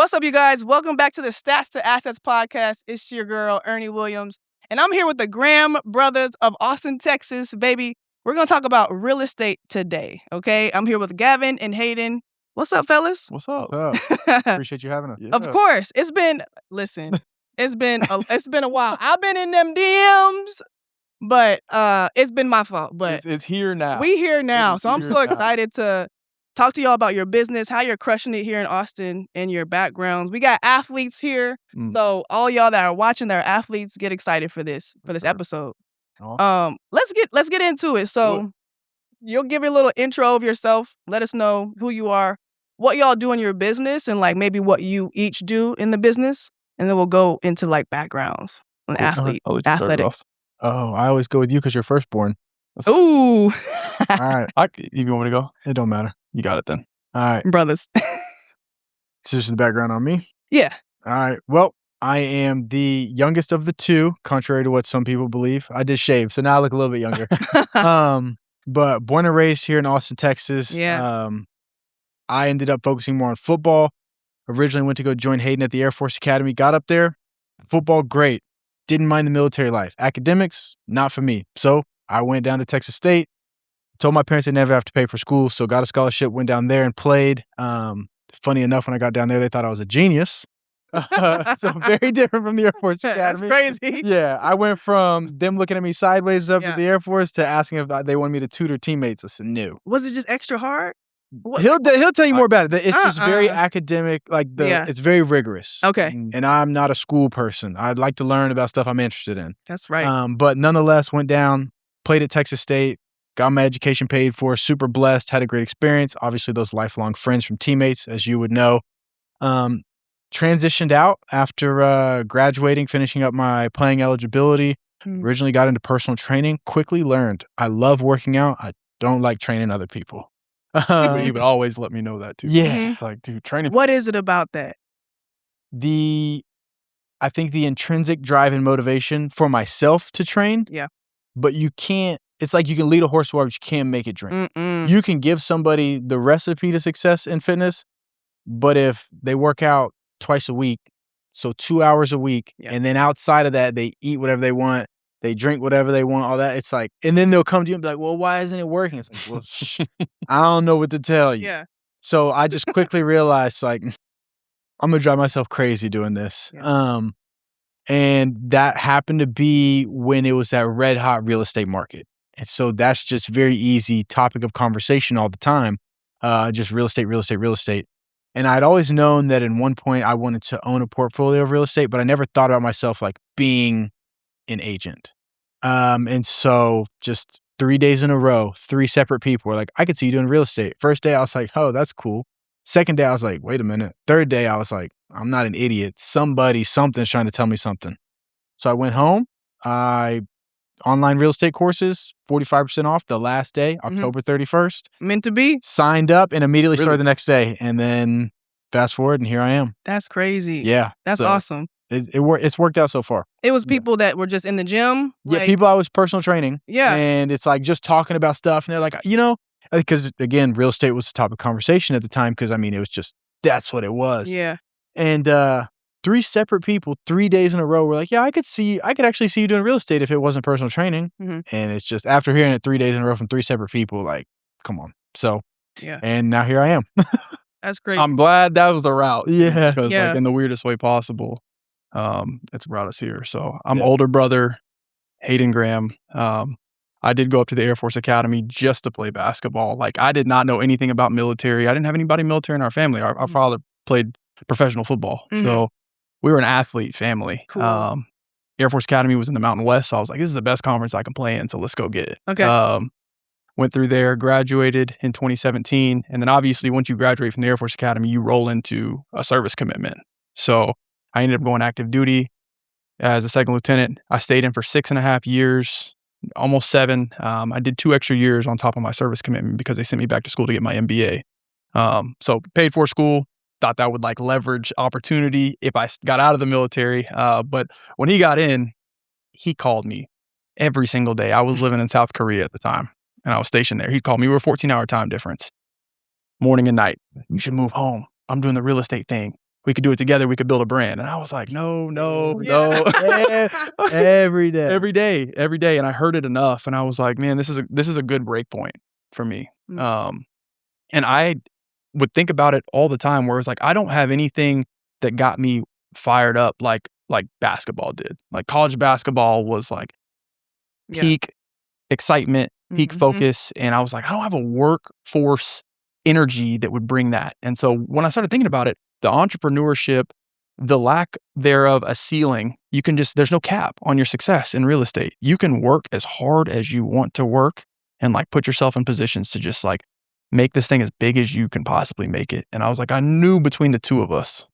What's up, you guys? Welcome back to the Stats to Assets podcast. It's your girl, Ernie Williams, and I'm here with the Graham brothers of Austin, Texas, baby. We're going to talk about real estate today, okay? I'm here with Gavin and Hayden. What's up, fellas? What's up? Appreciate you having us. Of course. It's been a while. I've been in them DMs, but it's been my fault. But it's here now. We here now. So I'm so excited to talk to y'all about your business, how you're crushing it here in Austin, and your backgrounds. We got athletes here. So all y'all that are watching that are athletes, get excited for this episode. Awesome. Let's get into it. So you'll give a little intro of yourself. Let us know who you are, what y'all do in your business, and like maybe what you each do in the business. And then we'll go into like backgrounds on athletics. Oh, I always go with you because you're firstborn. Ooh. All right. You want me to go? It don't matter. You got it then. All right. Brothers. So just the background on me? Yeah. All right. Well, I am the youngest of the two, contrary to what some people believe. I did shave, so now I look a little bit younger. But born and raised here in Austin, Texas. Yeah. I ended up focusing more on football. Originally went to go join Hayden at the Air Force Academy. Got up there. Football, great. Didn't mind the military life. Academics, not for me. So I went down to Texas State. Told my parents they'd never have to pay for school, so got a scholarship, went down there and played. Funny enough, when I got down there, they thought I was a genius. So very different from the Air Force Academy. That's crazy. Yeah, I went from them looking at me sideways up at the Air Force to asking if they wanted me to tutor teammates. I said no. Was it just extra hard? He'll tell you more about it. It's just very academic, it's very rigorous. Okay. And I'm not a school person. I'd like to learn about stuff I'm interested in. That's right. But nonetheless, went down, played at Texas State, got my education paid for, super blessed, had a great experience. Obviously, those lifelong friends from teammates, as you would know. Transitioned out after graduating, finishing up my playing eligibility. Originally got into personal training, quickly learned I love working out. I don't like training other people. You would always let me know that too. Yeah. It's like, dude, training. What is it about that? I think the intrinsic drive and motivation for myself to train. Yeah. But you can't, it's like you can lead a horse to water, but you can't make it drink. You can give somebody the recipe to success in fitness, but if they work out twice a week, so 2 hours a week, and then outside of that, they eat whatever they want, they drink whatever they want, all that, it's like, and then they'll come to you and be like, well, why isn't it working? It's like, well, I don't know what to tell you. Yeah. So I just quickly realized, like, I'm going to drive myself crazy doing this. Yeah. And that happened to be when it was that red hot real estate market. And so that's just very easy topic of conversation all the time. Just real estate. And I'd always known that at one point I wanted to own a portfolio of real estate, but I never thought about myself like being an agent. And so just 3 days in a row, 3 separate people were like, I could see you doing real estate. First day I was like, oh, that's cool. Second day I was like, wait a minute. Third day I was like, I'm not an idiot. Something's trying to tell me something. So I went home. Online real estate courses, 45% off the last day, October 31st. Meant to be. Signed up and immediately started the next day. And then fast forward and here I am. That's crazy. Yeah. That's awesome. It's worked out so far. It was people that were just in the gym? Yeah, people I was personal training. Yeah. And it's like just talking about stuff. And they're like, because again, real estate was the topic of conversation at the time because, it was just, that's what it was. Yeah. And 3 separate people, 3 days in a row were like, yeah, I could actually see you doing real estate if it wasn't personal training. And it's just, after hearing it 3 days in a row from 3 separate people, like, come on. So, and now here I am. That's great. I'm glad that was the route. Yeah. Because like in the weirdest way possible, it's brought us here. So I'm older brother, Hayden Graham. I did go up to the Air Force Academy just to play basketball. Like I did not know anything about military. I didn't have anybody military in our family. Our father played professional football. So we were an athlete family. Cool. Air Force Academy was in the Mountain West. So I was like, this is the best conference I can play in. So let's go get it. Okay. Went through there, graduated in 2017. And then obviously once you graduate from the Air Force Academy, you roll into a service commitment. So I ended up going active duty as a second lieutenant. I stayed in for 6.5 years, almost 7. I did 2 extra years on top of my service commitment because they sent me back to school to get my MBA. So paid for school. Thought that would like leverage opportunity if I got out of the military. But when he got in, he called me every single day. I was living in South Korea at the time and I was stationed there. He'd call me. We were a 14-hour time difference, morning and night. You should move home. I'm doing the real estate thing. we could do it together. We could build a brand. And I was like, no. Every day. Every day. And I heard it enough. And I was like, man, this is a good break point for me. And I would think about it all the time where it's like, I don't have anything that got me fired up like basketball did. Like college basketball was like peak excitement, peak focus. And I was like, I don't have a workforce energy that would bring that. And so when I started thinking about it, the entrepreneurship, the lack thereof a ceiling, there's no cap on your success in real estate. You can work as hard as you want to work and like put yourself in positions to just like make this thing as big as you can possibly make it. And I was like, I knew between the two of us,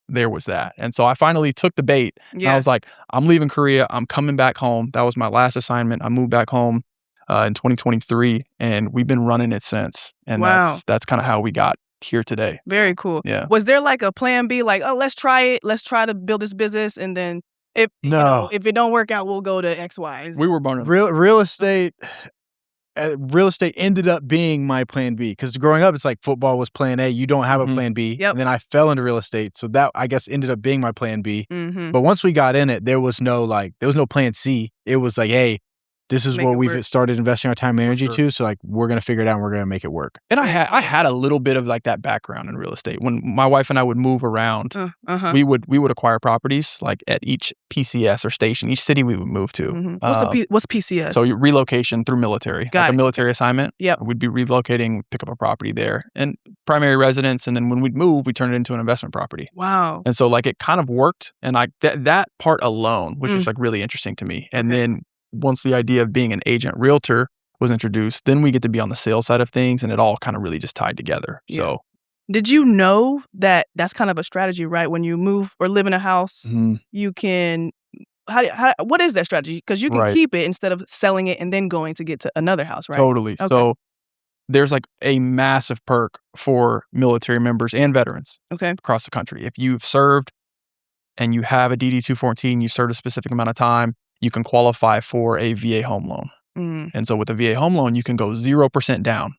there was that. And so I finally took the bait. And I was like, I'm leaving Korea. I'm coming back home. That was my last assignment. I moved back home in 2023 and we've been running it since. And that's kind of how we got here today. Very cool. Yeah. Was there like a plan B, like, oh, let's try it. Let's try to build this business. And then if it don't work out, we'll go to X, Y. We were born real estate. Real estate ended up being my plan B because growing up, it's like football was plan A. You don't have a plan B. Yep. And then I fell into real estate. So that, I guess, ended up being my plan B. But once we got in it, there was no plan C. It was like, hey, this is what we've started investing our time and energy to. So like, we're going to figure it out and we're going to make it work. And I had a little bit of like that background in real estate. When my wife and I would move around, we would acquire properties like at each PCS or station, each city we would move to. What's PCS? So relocation through military. Like a military assignment. Yeah. We'd be relocating, pick up a property there and primary residence. And then when we'd move, we turned it into an investment property. Wow. And so like it kind of worked. And like that part alone was just like really interesting to me. And then once the idea of being an agent realtor was introduced, then we get to be on the sales side of things and it all kind of really just tied together. Yeah. So did you know that that's kind of a strategy, right? When you move or live in a house, you can, what is that strategy? Because you can keep it instead of selling it and then going to get to another house, right? Totally. Okay. So there's like a massive perk for military members and veterans across the country. If you've served and you have a DD-214, you served a specific amount of time, you can qualify for a VA home loan. And so with a VA home loan, you can go 0% down.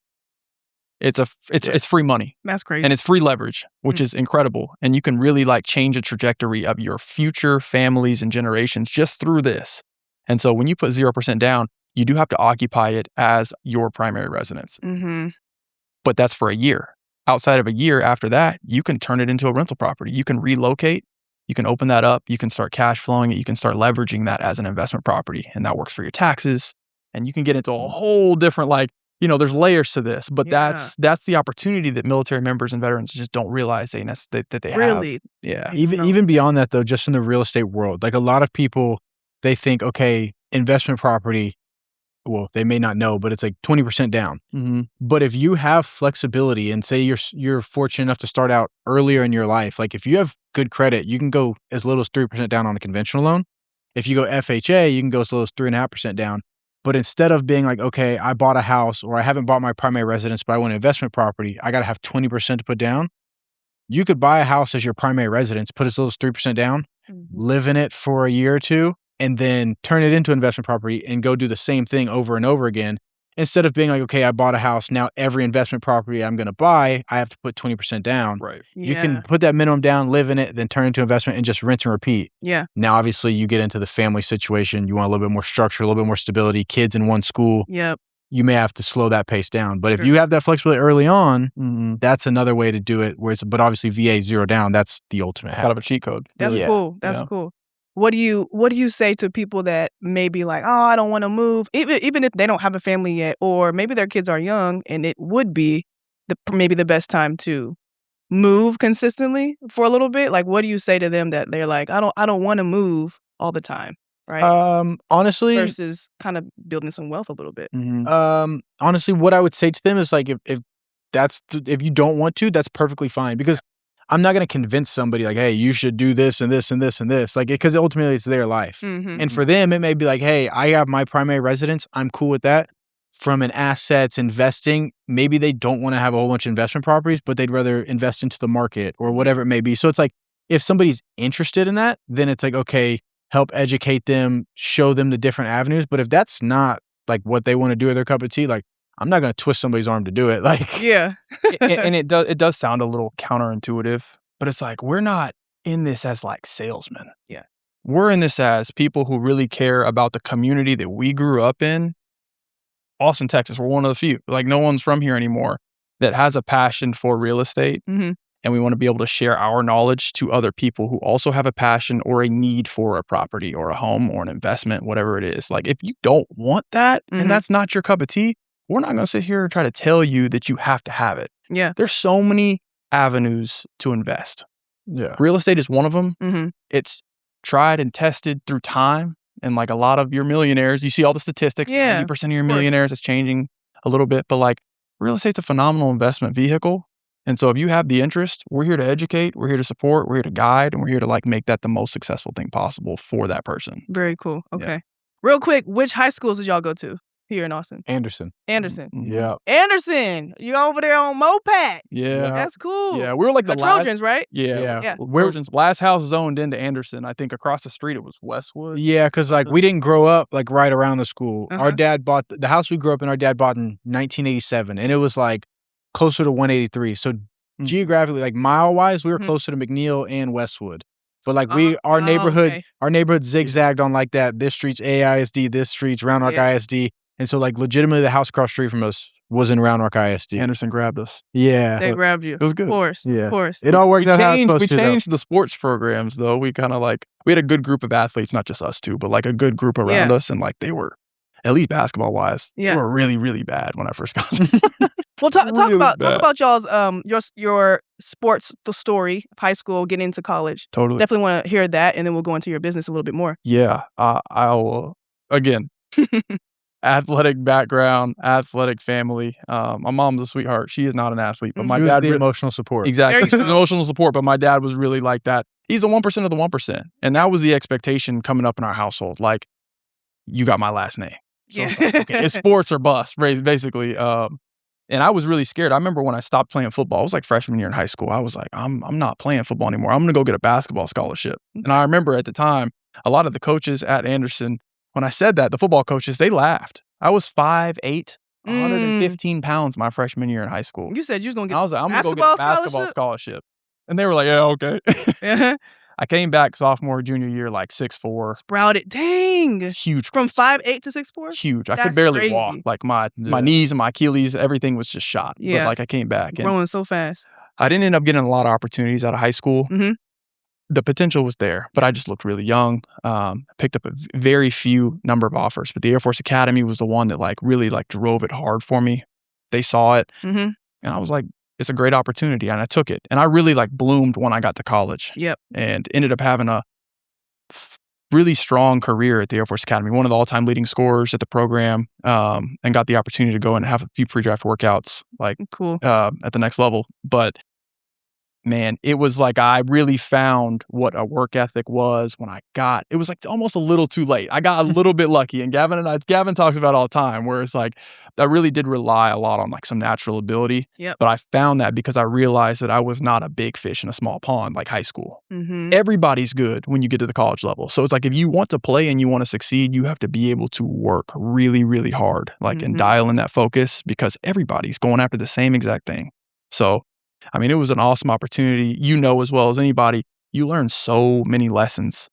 It's free money. That's crazy. And it's free leverage, which is incredible. And you can really like change the trajectory of your future families and generations just through this. And so when you put 0% down, you do have to occupy it as your primary residence. But that's for a year. Outside of a year after that, you can turn it into a rental property. You can relocate. You can open that up. You can start cash flowing it. You can start leveraging that as an investment property. And that works for your taxes. And you can get into a whole different, there's layers to this. But that's the opportunity that military members and veterans just don't realize that they have. Really? Yeah. Even beyond that, though, just in the real estate world, like a lot of people, they think, okay, investment property, well, they may not know, but it's like 20% down. But if you have flexibility and say you're fortunate enough to start out earlier in your life, like if you have good credit, you can go as little as 3% down on a conventional loan. If you go FHA, you can go as little as 3.5% down. But instead of being like, okay, I bought a house or I haven't bought my primary residence, but I want an investment property, I got to have 20% to put down. You could buy a house as your primary residence, put as little as 3% down, live in it for a year or two, and then turn it into investment property and go do the same thing over and over again. Instead of being like, okay, I bought a house. Now every investment property I'm going to buy, I have to put 20% down. Right. You can put that minimum down, live in it, then turn it into investment and just rinse and repeat. Yeah. Now, obviously, you get into the family situation. You want a little bit more structure, a little bit more stability, kids in one school. Yep. You may have to slow that pace down. But if you have that flexibility early on, that's another way to do it. But obviously, VA 0 down, that's the ultimate. Kind of a cheat code. That's cool. That's cool. What do you say to people that may be like, oh, I don't want to move, even if they don't have a family yet, or maybe their kids are young and it would be maybe the best time to move consistently for a little bit? Like, what do you say to them that they're like, I don't want to move all the time, right? Honestly, versus kind of building some wealth a little bit. Honestly, what I would say to them is like, if you don't want to, that's perfectly fine, because I'm not going to convince somebody like, hey, you should do this and this and this and this, like, because ultimately it's their life. And for them, it may be like, hey, I have my primary residence. I'm cool with that. From an assets investing, maybe they don't want to have a whole bunch of investment properties, but they'd rather invest into the market or whatever it may be. So it's like, if somebody's interested in that, then it's like, okay, help educate them, show them the different avenues. But if that's not like what they want to do with their cup of tea, like, I'm not going to twist somebody's arm to do it. Like, yeah. and it does sound a little counterintuitive, but it's like, we're not in this as like salesmen. Yeah. We're in this as people who really care about the community that we grew up in. Austin, Texas, we're one of the few. Like, no one's from here anymore that has a passion for real estate. Mhm. And we want to be able to share our knowledge to other people who also have a passion or a need for a property or a home or an investment, whatever it is. Like, if you don't want that Mhm. and that's not your cup of tea, we're not going to sit here and try to tell you that you have to have it. Yeah. There's so many avenues to invest. Yeah. Real estate is one of them. Mhm. It's tried and tested through time. And like a lot of your millionaires, you see all the statistics, Yeah, 90% of your of course. millionaires, it's changing a little bit, but like real estate's a phenomenal investment vehicle. And so if you have the interest, we're here to educate, we're here to support, we're here to guide, and we're here to like make that the most successful thing possible for that person. Very cool. Yeah. Okay. Real quick, which high schools did y'all go to here in Austin? Anderson. Anderson. Mhm. Yeah. Anderson, you over there on Mopac. Yeah. That's cool. Yeah. We were like The the last, Trojans, right? yeah. Yeah. Trojans, last house zoned into Anderson. I think across the street it was Westwood. Yeah, because like we didn't grow up like right around the school. Uh-huh. Our dad bought the house we grew up in. Our dad bought in 1987, and it was like closer to 183. So geographically, like mile wise, we were Mhm. closer to McNeil and Westwood. But like Oh, our neighborhood, okay. our neighborhood zigzagged on like that. This street's AISD, this street's Round Rock Yeah. ISD, and so like legitimately, the house across the street from us was in Round Rock ISD. Anderson grabbed us. Yeah, They grabbed you. It was good. Of course. Yeah. Of course. it all worked out how it's We supposed to. though. changed the sports programs though. We kind of like, we had a good group of athletes, not just us two, but like a good group around Yeah. us. And like they were, at least basketball wise, Yeah. they were really, really bad when I first got there. Well, talk Really about bad. y'all's your sports story of high school, getting into college. Totally. Definitely want to hear that, and then we'll go into your business a little bit more. Yeah. I'll, again, athletic background, athletic family. My mom's a sweetheart. She is not an athlete, but my She was dad the emotional support. exactly. There you She's go. emotional support, but my dad was really like that. He's the 1% of the 1%. And that was the expectation coming up in our household. Like, you got my last name. So it's like, okay, it's sports or bust, basically. And I was really scared. I remember when I stopped playing football, I was like freshman year in high school. I was like, I'm not playing football anymore. I'm going to go get a basketball scholarship. And I remember at the time, a lot of the coaches at Anderson, when I said that, the football coaches, they laughed. I was 5'8", 115 pounds my freshman year in high school. You said you was gonna And get. I was like, I'm going to go get a basketball scholarship. And they were like, yeah, okay. Uh-huh. I came back sophomore, junior year, like 6'4", Sprouted. Dang. huge. From 5'8" to 6'4"? Huge. I That's could barely crazy. walk. Like my Yeah. knees and my Achilles, everything was just shot. Yeah. But like I came back and Growing so fast. I didn't end up getting a lot of opportunities out of high school. Mhm. The potential was there, but I just looked really young. Picked up a very few number of offers, but the Air Force Academy was the one that like really like drove it hard for me. They saw it, Mhm. and I was like, it's a great opportunity, and I took it. And I really like bloomed when I got to college. Yep. And ended up having a really strong career at the Air Force Academy, one of the all-time leading scorers at the program, and got the opportunity to go and have a few pre-draft workouts like Cool. at the next level. But man, it was like I really found what a work ethic was when it was like almost a little too late. I got a little bit lucky, and Gavin talks about it all the time, where it's like I really did rely a lot on like some natural ability. Yep. But I found that because I realized that I was not a big fish in a small pond like high school. Mhm. Everybody's good when you get to the college level. So it's like if you want to play and you want to succeed, you have to be able to work really, really hard, like and Mhm. dial in that focus because everybody's going after the same exact thing. So, I mean, it was an awesome opportunity. You know as well as anybody, you learn so many lessons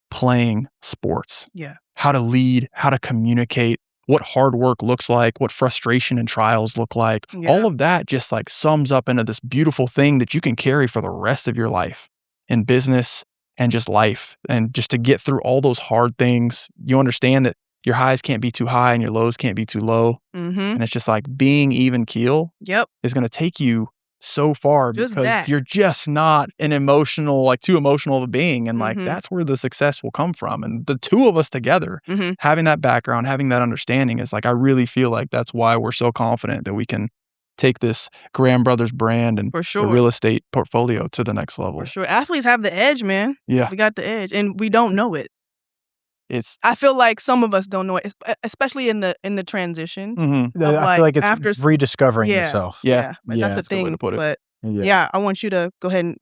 playing sports. Yeah. How to lead, how to communicate, what hard work looks like, what frustration and trials look like. Yeah. All of that just like sums up into this beautiful thing that you can carry for the rest of your life in business and just life. And just to get through all those hard things, you understand that your highs can't be too high and your lows can't be too low. Mhm. And it's just like being even keel Yep. is going to take you so far Just because that. you're just not an emotional, like too emotional of a being. And like, Mhm. that's where the success will come from. And the two of us together, Mhm. having that background, having that understanding is like, I really feel like that's why we're so confident that we can take this Graham Brothers brand and For the sure. real estate portfolio to the next level. For sure. Athletes have the edge, man. Yeah. We got the edge, and we don't know it. It's, I feel like some of us don't know it, especially in the transition. mhm. Of, I feel like it's after rediscovering yeah. yourself. Yeah. Like, Yeah, that's a that's a good way thing. to put it. But Yeah. yeah, I want you to go ahead and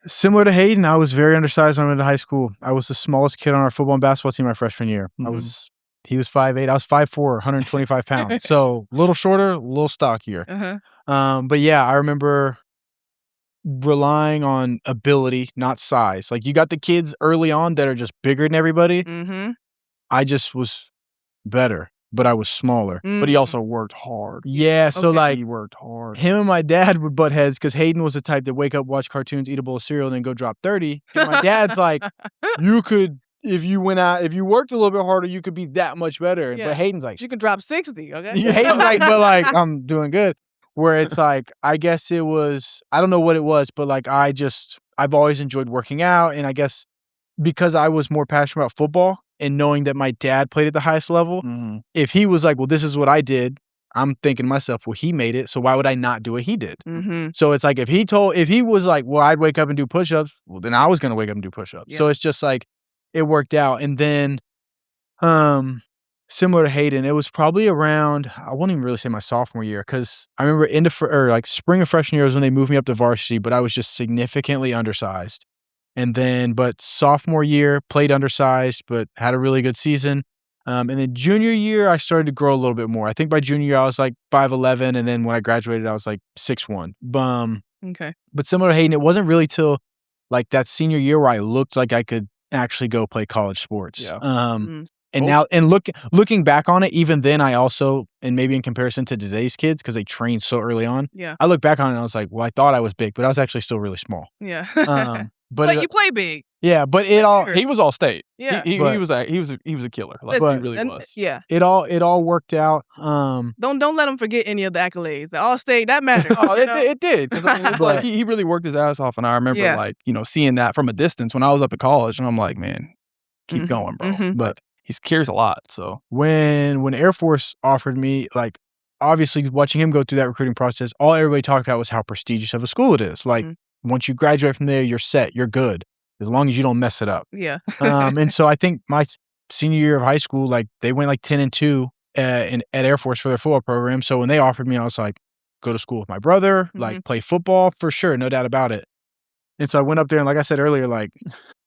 Similar to Hayden, I was very undersized when I went to high school. I was the smallest kid on our football and basketball team my freshman year. Mhm. He was 5'8". I was 5'4", 125 pounds. So a little shorter, a little stockier. uh-huh. But yeah, I remember relying on ability, not size. Like you got the kids early on that are just bigger than everybody. Mm-hmm. I just was better, but I was smaller. But he also worked hard. Yeah, so Okay. like He worked hard. him and my dad would butt heads because Hayden was the type that wake up, watch cartoons, eat a bowl of cereal, and then go drop 30. And my dad's like, you could, if you went out, if you worked a little bit harder, you could be that much better. Yeah. But Hayden's like, You can drop 60, okay? Hayden's like, but like, I'm doing good. Where it's like, I guess it was, I don't know what it was, but like, I've always enjoyed working out. And I guess because I was more passionate about football and knowing that my dad played at the highest level, if he was like, well, this is what I did, I'm thinking to myself, well, he made it, so why would I not do what he did? Mm-hmm. So it's like if he was like, well, I'd wake up and do push-ups, well, then I was gonna wake up and do push-ups. Yeah. So it's just like it worked out. And then similar to Hayden, it was probably around, I won't even really say my sophomore year, because I remember like spring of freshman year was when they moved me up to varsity, but I was just significantly undersized. And then, but sophomore year, played undersized, but had a really good season. And then junior year, I started to grow a little bit more. I think by junior year, I was like 5'11", and then when I graduated, I was like 6'1". Okay. But similar to Hayden, it wasn't really till like that senior year where I looked like I could actually go play college sports. Yeah. And now, and looking back on it, even then, I also, and maybe in comparison to today's kids, because they train so early on, Yeah. I look back on it and I was like, well, I thought I was big, but I was actually still really small. Yeah. But you play big. yeah, but it all He was all state. Yeah. He But- was a killer. Like Listen, he really and- was. Yeah. it all worked out. Don't let him forget any of the accolades. The All-State, that matters. Oh, you know? it did. 'Cause I mean, it's But- like he really worked his ass off, and I remember Yeah. like seeing that from a distance when I was up at college, and I'm like, man, keep Mhm. going, bro. Mhm. But He cares a lot. So when Air Force offered me, like, obviously watching him go through that recruiting process, all everybody talked about was how prestigious of a school it is. Like, once you graduate from there, you're set, you're good, as long as you don't mess it up. Yeah. And so I think my senior year of high school, like, they went like 10-2 at Air Force for their football program. So when they offered me, I was like, go to school with my brother, like, play football for sure, no doubt about it. And so I went up there, and like I said earlier, like,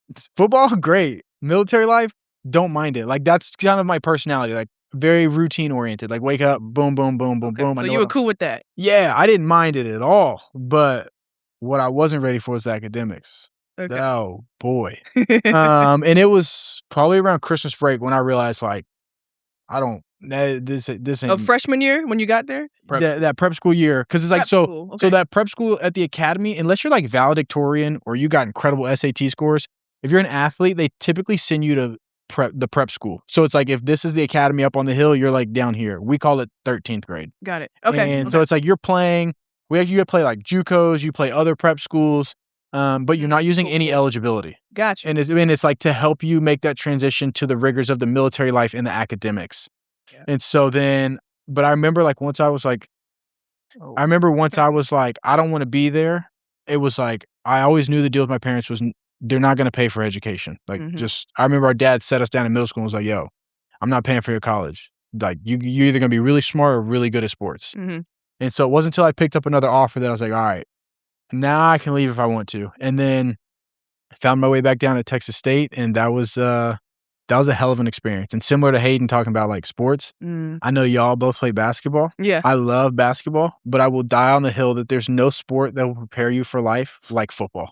it's football, great. Military life, don't mind it. Like, that's kind of my personality, like, very routine oriented. Like, wake up, boom, boom, boom, boom, boom. So you were cool with that. Yeah, I didn't mind it at all. But what I wasn't ready for was the academics. Okay. Oh boy. And it was probably around Christmas break when I realized, like, I don't. This ain't Of freshman year when you got there? that prep school year, because it's like Prep so. school, So okay. that prep school at the academy, unless you're like valedictorian or you got incredible SAT scores, if you're an athlete, they typically send you to the prep school. So it's like if this is the academy up on the hill, you're like down here. We call it 13th grade. Got it. Okay. And so it's like you're playing. You play like JUCOs, you play other prep schools, but you're not using any eligibility. Gotcha. And it's like to help you make that transition to the rigors of the military life and the academics. Yeah. And so then, but I remember like once I was like, I don't want to be there. It was like, I always knew the deal with my parents was they're not going to pay for education. Like I remember our dad set us down in middle school and was like, yo, I'm not paying for your college. Like you're either going to be really smart or really good at sports. And so it wasn't until I picked up another offer that I was like, all right, now I can leave if I want to. And then I found my way back down to Texas State, and that was a hell of an experience. And similar to Hayden talking about like sports, I know y'all both play basketball. Yeah. I love basketball, but I will die on the hill that there's no sport that will prepare you for life like football.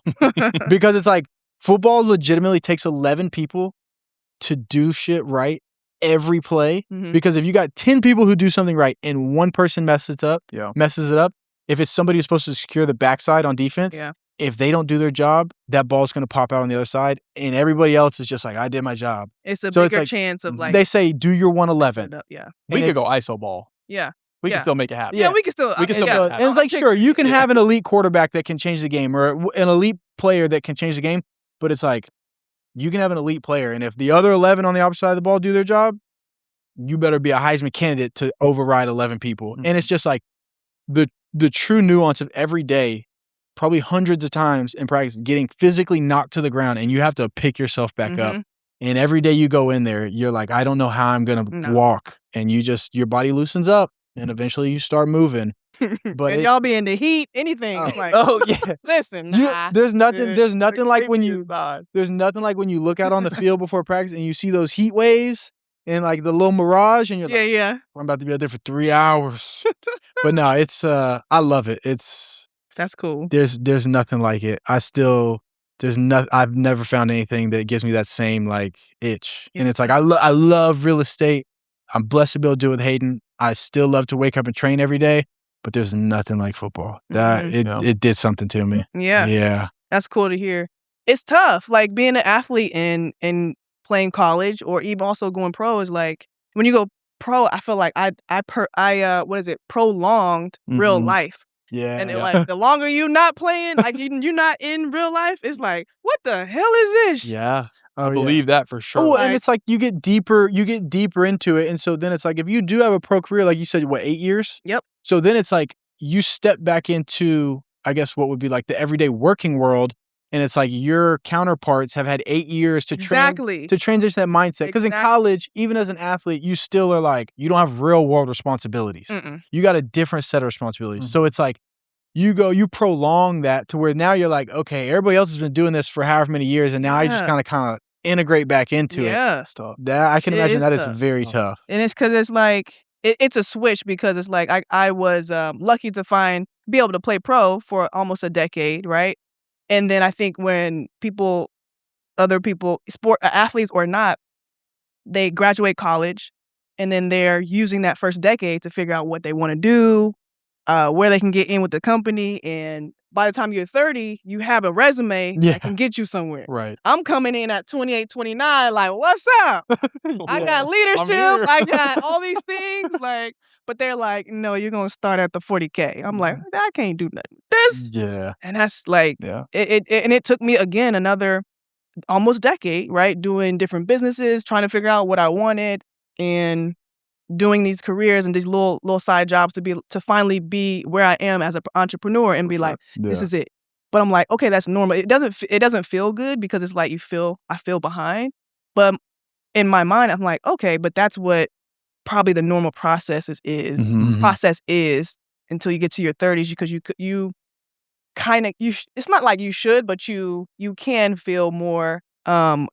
Because it's like football legitimately takes 11 people to do shit right every play. Because if you got 10 people who do something right and one person messes it up, if it's somebody who's supposed to secure the backside on defense, if they don't do their job, that ball's going to pop out on the other side, and everybody else is just like, I did my job. It's a So bigger like, chance of like they say, do your 111. Yeah. We could go ISO ball. Yeah. We can still make it happen. Yeah, we can still. We can still yeah. make it And it's like, sure, you can have an elite quarterback that can change the game, or an elite player that can change the game, but it's like, you can have an elite player, and if the other 11 on the opposite side of the ball do their job, you better be a Heisman candidate to override 11 people. And it's just like the true nuance of every day, probably hundreds of times in practice, getting physically knocked to the ground, and you have to pick yourself back up. And every day you go in there, you're like, I don't know how I'm going to walk. And your body loosens up, and eventually you start moving. But and y'all be in the heat, anything. Like, yeah. Listen, there's nothing like when you look out on the field before practice and you see those heat waves and like the little mirage, and you're like, I'm about to be out there for 3 hours. But no, it's I love it. It's That's cool. There's nothing like it. I've never found anything that gives me that same like itch. And it's like I love real estate. I'm blessed to be able to do it with Hayden. I still love to wake up and train every day, but there's nothing like football. It did something to me. Yeah. Yeah. That's cool to hear. It's tough, like being an athlete and playing college or even also going pro is like when you go pro, I feel like I prolonged real life. Yeah. And like the longer you not playing, like you not in real life, it's like, what the hell is this? Yeah. Oh, I believe that for sure. Oh, and it's like you get deeper into it. And so then it's like if you do have a pro career, like you said, what, 8 years? Yep. So then it's like you step back into, I guess, what would be like the everyday working world. And it's like your counterparts have had 8 years to transition that mindset. Because in college, even as an athlete, you still are like, you don't have real world responsibilities. You got a different set of responsibilities. So it's like you prolong that to where now you're like, okay, everybody else has been doing this for however many years. And now I just kind of integrate back into it. Yeah. That I can imagine that is very tough. And it's because it's like, it's a switch because it's like I was lucky to be able to play pro for almost a decade, right? And then I think when other people, athletes or not, they graduate college and then they're using that first decade to figure out what they want to do, where they can get in with the company. And by the time you're 30, you have a resume that can get you somewhere. Right. I'm coming in at 28, 29, like, what's up? I got leadership. I got all these things. Like, but they're like, no, you're going to start at the 40K. I'm like, I can't do nothing with this. Yeah. And that's like, it took me, again, another almost decade, right? Doing different businesses, trying to figure out what I wanted and doing these careers and these little side jobs to finally be where I am as an entrepreneur and be like, this is it. But I'm like, okay, that's normal. It doesn't feel good because it's like I feel behind. But in my mind, I'm like, okay, but that's what probably the normal process is until you get to your 30s because you kind of it's not like you should, but you can feel more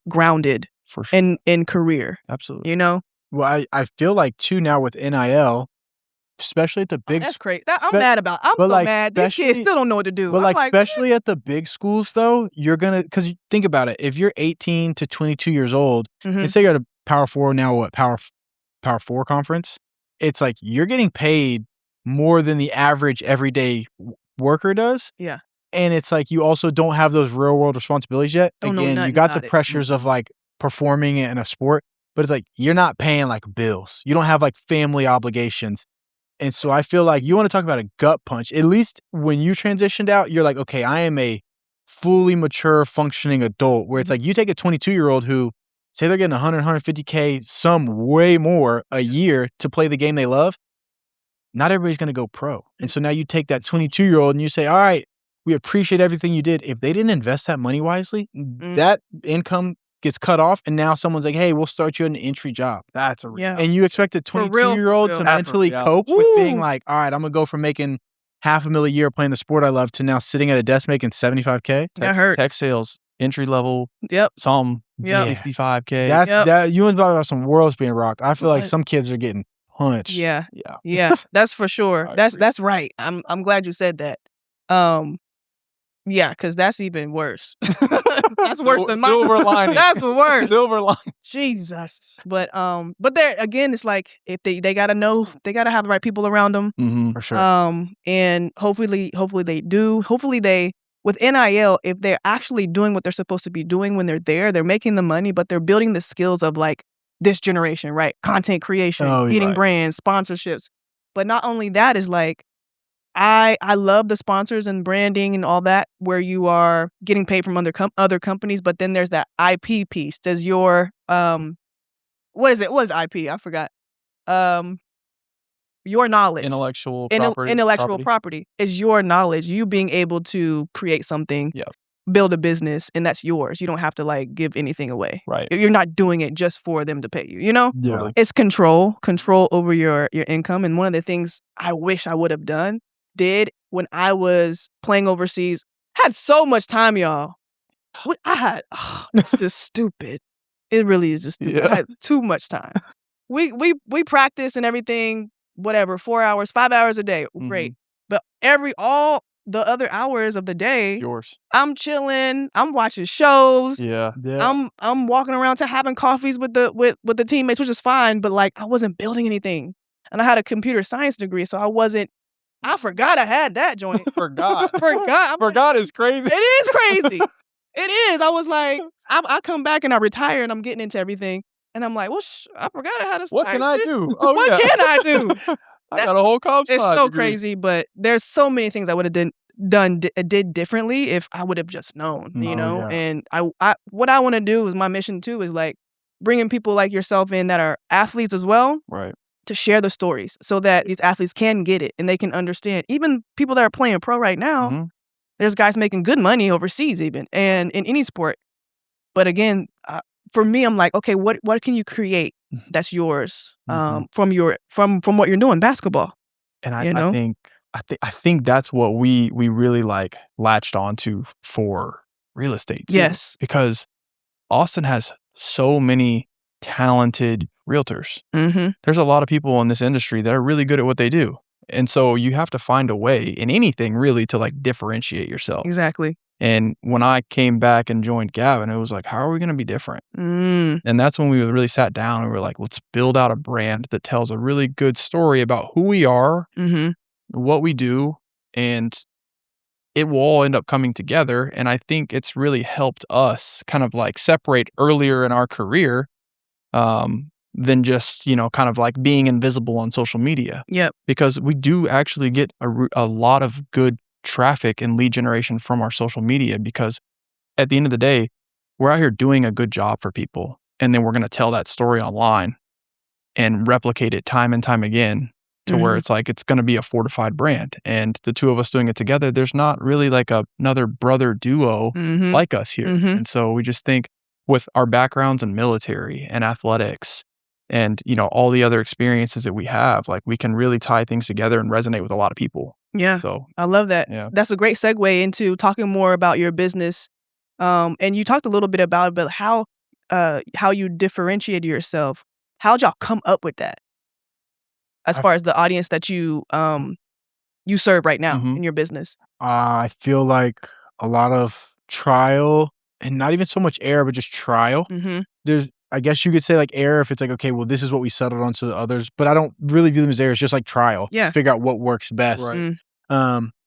grounded for sure. in career. Absolutely. You know? Well, I feel like too now with NIL, especially at the big. That's crazy. I'm mad about. I'm so mad. These kids still don't know what to do. But like especially at the big schools, though, you're gonna because you think about it. If you're 18 to 22 years old, and say you're at a Power 4 now, what Power 4 conference, it's like you're getting paid more than the average everyday worker does. Yeah. And it's like you also don't have those real world responsibilities yet. Again, you got the pressures of like performing in a sport. But it's like, you're not paying like bills. You don't have like family obligations. And so I feel like you want to talk about a gut punch. At least when you transitioned out, you're like, okay, I am a fully mature, functioning adult. Where it's like you take a 22-year-old who, say they're getting 100, 150K, some way more a year to play the game they love. Not everybody's going to go pro. And so now you take that 22-year-old and you say, all right, we appreciate everything you did. If they didn't invest that money wisely, that income gets cut off, and now someone's like, hey, we'll start you at an entry job. That's a real. And you expect a 22-year-old to mentally cope with being like, all right, I'm going to go from making $500,000 a year playing the sport I love to now sitting at a desk making $75K. That hurts. Tech sales, entry level. Yep. Some 65K. That you want to talk about some worlds being rocked. I feel like some kids are getting punched. Yeah. That's for sure. That's right. I'm glad you said that. Yeah, because that's even worse. That's worse than my silver lining. That's worse. Silver lining. Jesus. But there again, it's like if they gotta know, they gotta have the right people around them. For sure. And hopefully they do. Hopefully they with NIL, if they're actually doing what they're supposed to be doing when they're there, they're making the money, but they're building the skills of like this generation, right? Content creation, getting brands, sponsorships. But not only that is like I love the sponsors and branding and all that where you are getting paid from other companies, but then there's that IP piece. Does your what is it? What is IP? I forgot. Your knowledge. Intellectual property is your knowledge. You being able to create something, build a business, and that's yours. You don't have to like give anything away. Right. You're not doing it just for them to pay you, you know? Yeah. It's control over your income. And one of the things I wish I would have did when I was playing overseas. I had so much time, y'all. It's just stupid. It really is just stupid. I had too much time. We practice and everything, whatever, 4 hours, 5 hours a day, great. But the other hours of the day, Yours. I'm chilling, I'm watching shows. Yeah. I'm walking around to having coffees with the teammates, which is fine, but like I wasn't building anything. And I had a computer science degree, so I forgot I had that joint. Forgot. Forgot. Forgot is crazy. It is crazy. It is. I was like, I come back and I retire and I'm getting into everything. And I'm like, well, I forgot I had a What can I science do? degree. Oh, What yeah. can I do? I got a whole comp It's sci so degree. crazy, but there's so many things I would have did differently if I would have just known, you know? Yeah. And I what I want to do is my mission too is like bringing people like yourself in that are athletes as well. Right. To share the stories so that these athletes can get it and they can understand. Even people that are playing pro right now, there's guys making good money overseas even and in any sport. But again, for me, I'm like, okay, what can you create that's yours from what you're doing, basketball? And I think that's what we really like latched onto for real estate too. Yes. Because Austin has so many talented realtors. There's a lot of people in this industry that are really good at what they do. And so you have to find a way in anything really to like differentiate yourself. Exactly. And when I came back and joined Gavin, it was like, how are we going to be different? And that's when we really sat down and we were like, let's build out a brand that tells a really good story about who we are, what we do, and it will all end up coming together. And I think it's really helped us kind of like separate earlier in our career than just, kind of like being invisible on social media. Yep. Because we do actually get a lot of good traffic and lead generation from our social media, because at the end of the day, we're out here doing a good job for people. And then we're going to tell that story online and replicate it time and time again to where it's like, it's going to be a fortified brand. And the two of us doing it together, there's not really like another brother duo like us here. And so we just think with our backgrounds in military and athletics and, all the other experiences that we have, like we can really tie things together and resonate with a lot of people. Yeah. So I love that. Yeah. That's a great segue into talking more about your business. And you talked a little bit about it, but how you differentiated yourself. How'd y'all come up with that? As far as the audience that you serve right now in your business? I feel like a lot of trial and not even so much error, but just trial. There's, I guess you could say like error if it's like, okay, well, this is what we settled on to the others, but I don't really view them as errors, just like trial. Yeah. Figure out what works best. Right.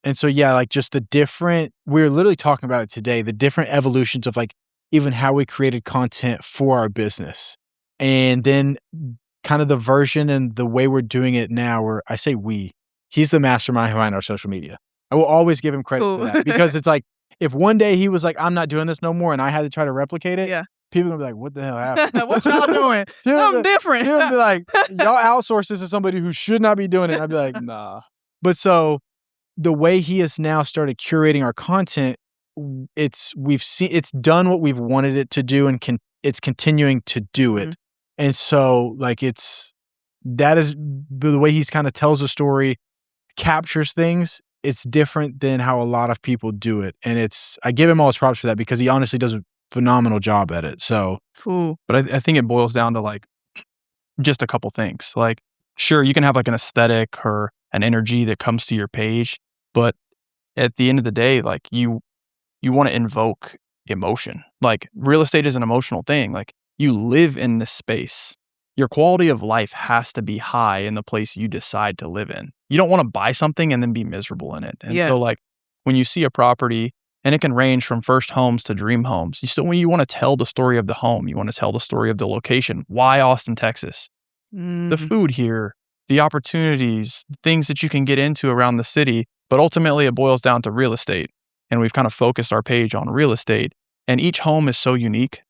And so, yeah, like just the different, we're literally talking about it today, the different evolutions of like even how we created content for our business. And then kind of the version and the way we're doing it now, where I say he's the mastermind behind our social media. I will always give him credit for that, because it's like, if one day he was like, I'm not doing this no more, and I had to try to replicate it, people are gonna be like, what the hell happened? What y'all doing? Something different. He'll be like, y'all outsource this to somebody who should not be doing it. And I'd be like, nah. But so the way he has now started curating our content, it's done what we've wanted it to do, and it's continuing to do it. And so like that is the way he's kind of tells a story, captures things. It's different than how a lot of people do it. And I give him all his props for that, because he honestly does a phenomenal job at it. So cool. But I think it boils down to like just a couple things. Like, sure, you can have like an aesthetic or an energy that comes to your page, but at the end of the day, like you want to invoke emotion. Like real estate is an emotional thing. Like you live in this space. Your quality of life has to be high in the place you decide to live in. You don't want to buy something and then be miserable in it. And so like when you see a property, and it can range from first homes to dream homes, when you want to tell the story of the home, you want to tell the story of the location. Why Austin, Texas? The food here, the opportunities, things that you can get into around the city. But ultimately it boils down to real estate. And we've kind of focused our page on real estate. And each home is so unique.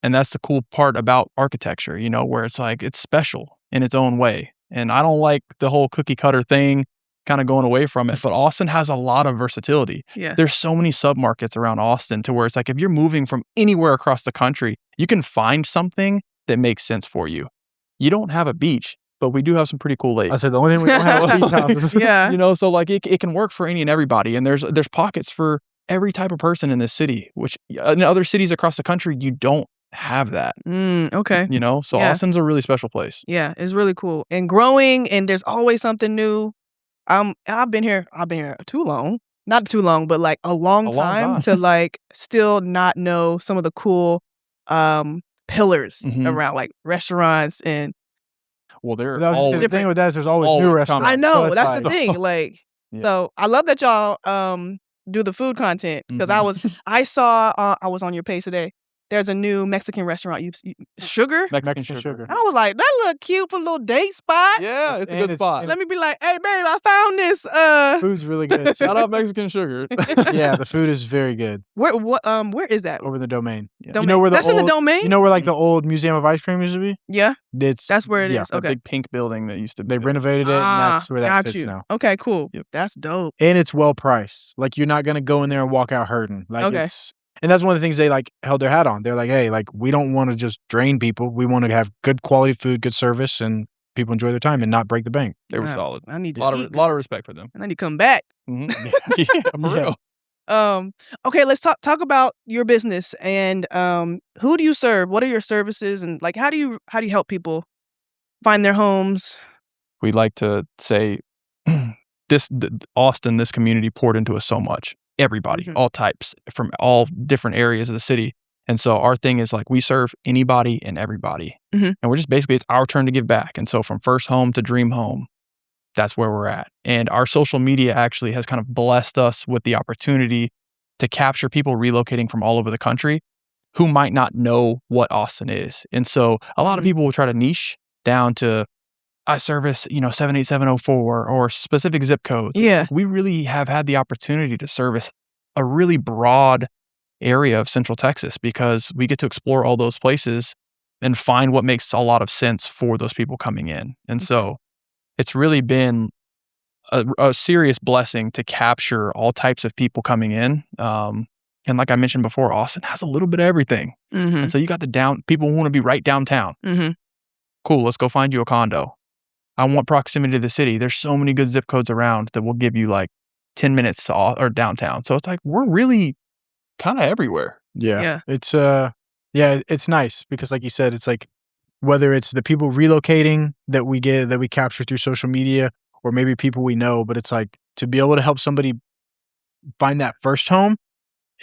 And that's the cool part about architecture, where it's like, it's special in its own way. And I don't like the whole cookie cutter thing kind of going away from it, but Austin has a lot of versatility. Yeah. There's so many submarkets around Austin to where it's like, if you're moving from anywhere across the country, you can find something that makes sense for you. You don't have a beach, but we do have some pretty cool lakes. I said the only thing we don't have are beach houses. Yeah. So like it can work for any and everybody. And there's pockets for every type of person in this city, which in other cities across the country, you don't have that. Okay. So Austin's a really special place. Yeah, it's really cool and growing, and there's always something new. I've been here too long, not too long, but like a long time to like still not know some of the cool pillars around like restaurants and the thing with that is there's always new restaurants. I know, so that's like, the thing. Like, so I love that y'all do the food content because I saw I was on your page today. There's a new Mexican restaurant. Sugar? Mexican sugar. And I was like, that look cute for a little date spot. Yeah, it's a good spot. Let me be like, hey, babe, I found this. Food's really good. Shout out Mexican sugar. Yeah, the food is very good. Where is that? Over the Domain. Domain. You know where That's in the Domain? You know where like the old Museum of Ice Cream used to be? Yeah. That's where it is. The Okay. big pink building that used to be. They renovated it, and that's where that sits now. Okay, cool. Yep. That's dope. And it's well priced. Like you're not gonna go in there and walk out hurting. Like and that's one of the things they like held their hat on. They're like, hey, like we don't want to just drain people. We want to have good quality food, good service, and people enjoy their time and not break the bank. They were solid. I need to lot of respect for them. and I need to come back. Yeah, for real. Okay, let's talk about your business and who do you serve? What are your services and like how do you help people find their homes? We'd like to say Austin, this community poured into us so much. Everybody, all types, from all different areas of the city. And so our thing is like we serve anybody and everybody. And we're just basically, it's our turn to give back. And so from first home to dream home, that's where we're at. And our social media actually has kind of blessed us with the opportunity to capture people relocating from all over the country who might not know what Austin is. And so a lot of people will try to niche down to, I service, 78704 or specific zip codes. Yeah. We really have had the opportunity to service a really broad area of Central Texas because we get to explore all those places and find what makes a lot of sense for those people coming in. And so it's really been a serious blessing to capture all types of people coming in. And like I mentioned before, Austin has a little bit of everything. And so you got people who want to be right downtown. Cool, let's go find you a condo. I want proximity to the city. There's so many good zip codes around that will give you like 10 minutes or downtown. So it's like we're really kind of everywhere. Yeah. It's it's nice because like you said, it's like whether it's the people relocating that we capture through social media or maybe people we know, but it's like to be able to help somebody find that first home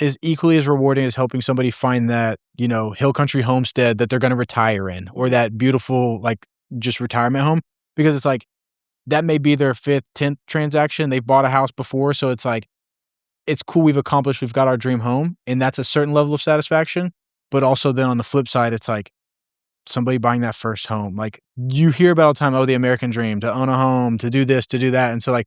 is equally as rewarding as helping somebody find that, hill country homestead that they're going to retire in or that beautiful like just retirement home. Because it's like, that may be their 5th, 10th transaction. They've bought a house before. So it's like, it's cool. We've got our dream home. And that's a certain level of satisfaction. But also then on the flip side, it's like somebody buying that first home. Like you hear about all the time, the American dream, to own a home, to do this, to do that. And so like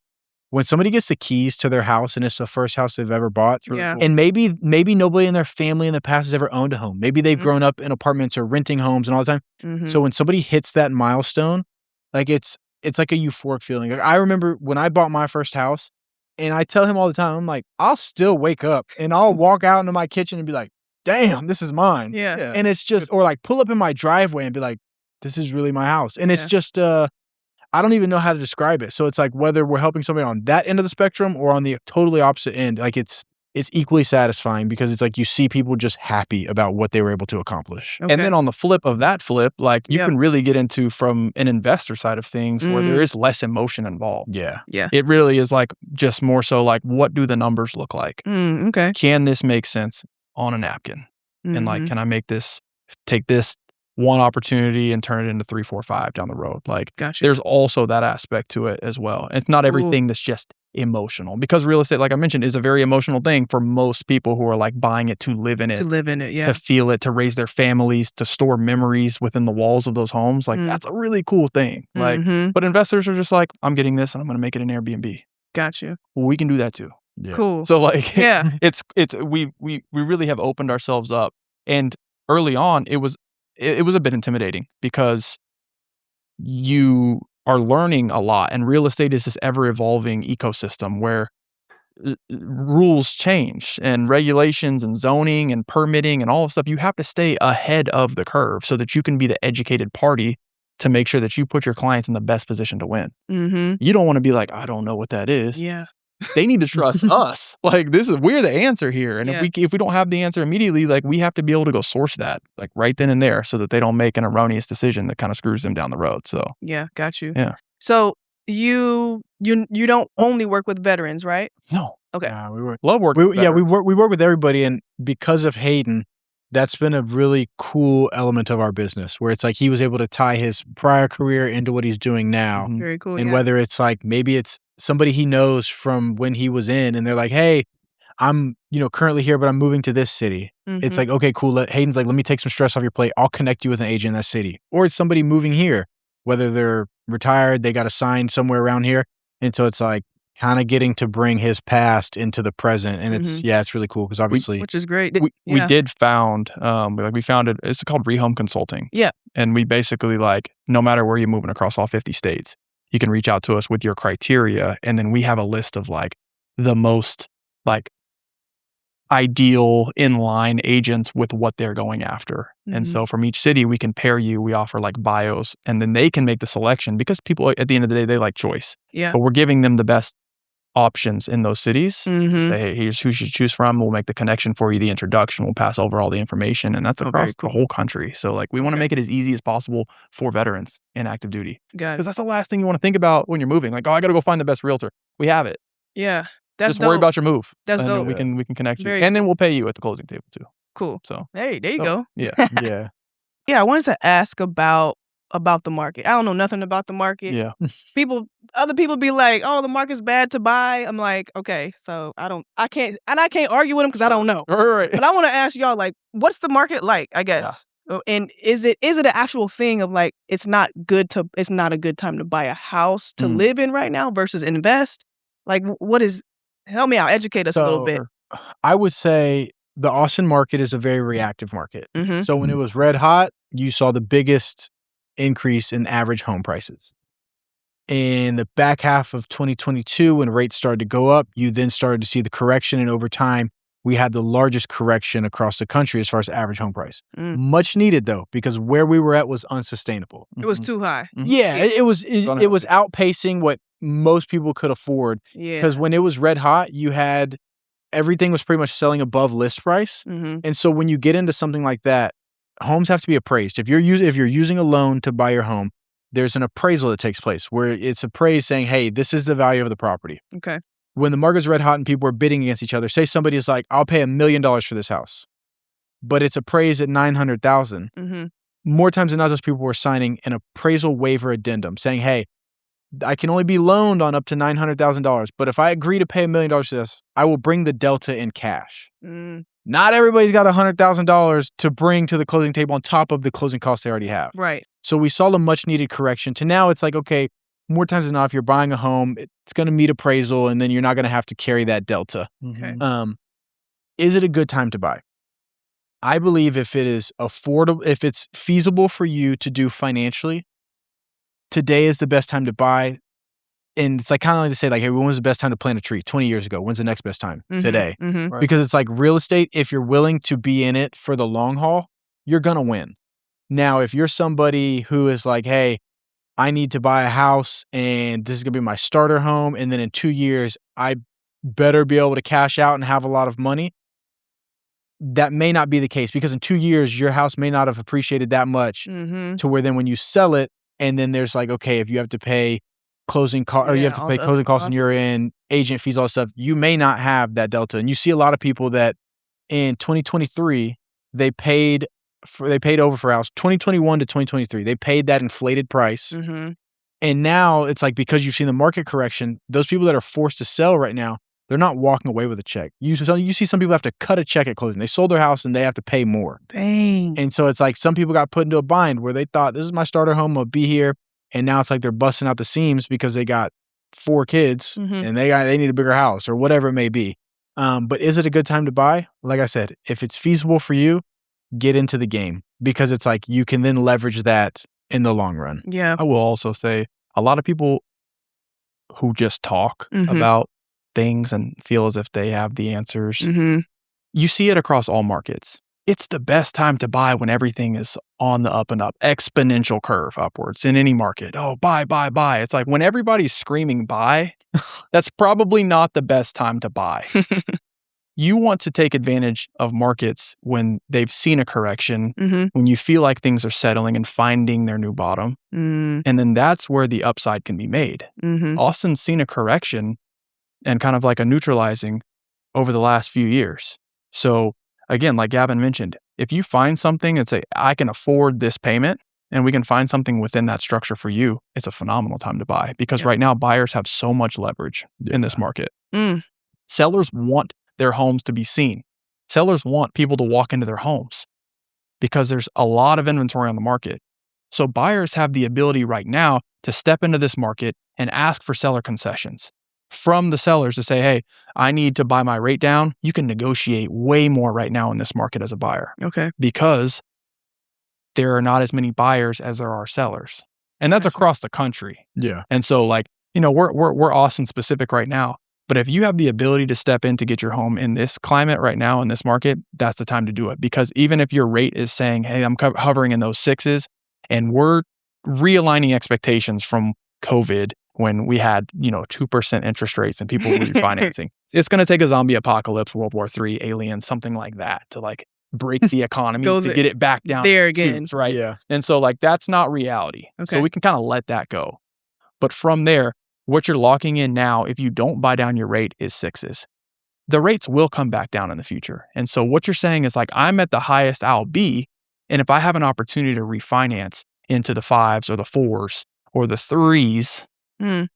when somebody gets the keys to their house and it's the first house they've ever bought, really cool. And maybe nobody in their family in the past has ever owned a home. Maybe they've grown up in apartments or renting homes and all the time. So when somebody hits that milestone, like it's like a euphoric feeling. Like I remember when I bought my first house, and I tell him all the time, I'm like, I'll still wake up and I'll walk out into my kitchen and be like, damn, this is mine. Yeah. And it's just, or like pull up in my driveway and be like, this is really my house. And it's just, I don't even know how to describe it. So it's like whether we're helping somebody on that end of the spectrum or on the totally opposite end, like it's equally satisfying because it's like you see people just happy about what they were able to accomplish. Okay. And then on the flip of that flip, like you can really get into from an investor side of things where there is less emotion involved. Yeah. It really is like just more so like, what do the numbers look like? Okay. Can this make sense on a napkin? And like, can I take this one opportunity and turn it into 3, 4, 5 down the road? Like there's also that aspect to it as well. It's not everything that's just emotional because real estate, like I mentioned, is a very emotional thing for most people who are like buying it to live in it, to feel it, to raise their families, to store memories within the walls of those homes. Like that's a really cool thing. Like, but investors are just like, I'm getting this and I'm going to make it an Airbnb. Got you. Well, we can do that too. Yeah. Cool. So like, yeah, we really have opened ourselves up. And early on, it was a bit intimidating because you are learning a lot, and real estate is this ever evolving ecosystem where rules change and regulations and zoning and permitting and all of stuff. You have to stay ahead of the curve so that you can be the educated party to make sure that you put your clients in the best position to win. You don't want to be like, I don't know what that is. Yeah. They need to trust us. Like we're the answer here. And if we don't have the answer immediately, like we have to be able to go source that like right then and there so that they don't make an erroneous decision that kind of screws them down the road. So yeah, got you. Yeah. So you don't only work with veterans, right? No. Okay. Nah, we work. Love working with Yeah, we veterans. work with everybody, and because of Hayden, that's been a really cool element of our business, where it's like he was able to tie his prior career into what he's doing now, Mhm. Very cool. and Yeah. whether it's like maybe it's somebody he knows from when he was in, and they're like, "Hey, I'm currently here, but I'm moving to this city." It's Mhm. like, okay, cool. Hayden's like, let me take some stress off your plate. I'll connect you with an agent in that city, or it's somebody moving here, whether they're retired, they got assigned somewhere around here, and so it's like kind of getting to bring his past into the present, and it's it's really cool because obviously Which is great. We Yeah. did found we founded, it's called Rehome Consulting. Yeah. And we basically, like, no matter where you're moving across all 50 states, you can reach out to us with your criteria, and then we have a list of like the most like ideal inline agents with what they're going after. And so from each city, we can pair you. We offer like bios, and then they can make the selection, because people at the end of the day, they like choice. Yeah. But we're giving them the best options in those cities to Mhm. say, hey, here's who you should choose from. We'll make the connection for you, the introduction. We'll pass over all the information, and that's Oh, very across cool. the whole country. So like, we want to Okay. make it as easy as possible for veterans in active duty, Got because it. that's the last thing you want to think about when you're moving. Like, oh, I got to go find the best realtor. We have it. Yeah. That's Just worry dope. about your move, That's and then dope. we can connect you, Very and then cool. we'll pay you at the closing table too. Cool. So There you so, go. yeah, yeah. Yeah, I wanted to ask about the market. I don't know nothing about the market. yeah. Other people be like, "Oh, the market's bad to buy." I'm like, "Okay, so I can't argue with them because I don't know." Right. But I want to ask y'all, like, what's the market like? I guess, and is it an actual thing of like it's not a good time to buy a house to live in right now versus invest? Like, what is? Help me out, educate us a little bit. I would say the Austin market is a very reactive market. Mhm. So when it was red hot, you saw the biggest increase in average home prices. In the back half of 2022, when rates started to go up, you then started to see the correction. And over time, we had the largest correction across the country as far as average home price. Much needed, though, because where we were at was unsustainable. It was too high. Yeah, it was outpacing what most people could afford. Yeah. Because when it was red hot, you had everything was pretty much selling above list price. Mhm. And so when you get into something like that, homes have to be appraised. If you're using a loan to buy your home, there's an appraisal that takes place where it's appraised saying, hey, this is the value of the property. Okay. When the market's red hot and people are bidding against each other, say somebody is like, I'll pay $1 million for this house, but it's appraised at $900,000. Mhm. More times than not, those people were signing an appraisal waiver addendum saying, hey, I can only be loaned on up to $900,000, but if I agree to pay $1 million for this, I will bring the delta in cash. Not everybody's got $100,000 to bring to the closing table on top of the closing costs they already have. Right. So we saw the much needed correction to now it's like, okay, more times than not, if you're buying a home, it's going to meet appraisal and then you're not going to have to carry that delta. Okay. Is it a good time to buy? I believe if it is affordable, if it's feasible for you to do financially, today is the best time to buy. And it's like kind of like to say, like, hey, when was the best time to plant a tree? 20 years ago. When's the next best time? Today. Right. Because it's like real estate, if you're willing to be in it for the long haul, you're going to win. Now, if you're somebody who is like, hey, I need to buy a house and this is going to be my starter home, and then in 2 years, I better be able to cash out and have a lot of money, that may not be the case, because in 2 years, your house may not have appreciated that much to where then when you sell it, and then there's like, okay, if you have to pay closing costs, or you have to pay closing costs and you're in agent fees, all that stuff, you may not have that delta. And you see a lot of people that in 2023, they paid over for a house. 2021 to 2023, they paid that inflated price. And now it's like, because you've seen the market correction, those people that are forced to sell right now, they're not walking away with a check. You see some people have to cut a check at closing. They sold their house and they have to pay more. Dang. And so it's like some people got put into a bind where they thought, this is my starter home, I'll be here. And now it's like they're busting out the seams because they got 4 kids and they need a bigger house or whatever it may be. But is it a good time to buy? Like I said, if it's feasible for you, get into the game, because it's like you can then leverage that in the long run. Yeah. I will also say a lot of people who just talk about things and feel as if they have the answers. You see it across all markets. It's the best time to buy when everything is on the up and up, exponential curve upwards in any market. Oh, buy, buy, buy. It's like when everybody's screaming buy, that's probably not the best time to buy. you want to take advantage of markets when they've seen a correction, Mm-hmm. when you feel like things are settling and finding their new bottom. Mm-hmm. And then that's where the upside can be made. Mm-hmm. Austin's seen a correction and kind of like a neutralizing over the last few years. So again, like Gavin mentioned, if you find something and say, I can afford this payment and we can find something within that structure for you, it's a phenomenal time to buy because right now buyers have so much leverage in this market. Mm. Sellers want their homes to be seen. Sellers want people to walk into their homes because there's a lot of inventory on the market. So buyers have the ability right now to step into this market and ask for seller concessions from the sellers to say, hey, I need to buy my rate down. You can negotiate way more right now in this market as a buyer. Okay. Because there are not as many buyers as there are sellers. And that's across the country. Yeah. And so we're Austin specific right now. But if you have the ability to step in to get your home in this climate right now in this market, that's the time to do it. Because even if your rate is saying, hey, I'm hovering in those 6s, and we're realigning expectations from COVID when we had, 2% interest rates and people were refinancing. It's going to take a zombie apocalypse, World War III, aliens, something like that to break the economy to get it back down there to again. 2s, right? Yeah. And so that's not reality. Okay. So we can kind of let that go. But from there, what you're locking in now, if you don't buy down your rate, is 6s. The rates will come back down in the future. And so what you're saying is I'm at the highest I'll be. And if I have an opportunity to refinance into the 5s or the 4s or the 3s,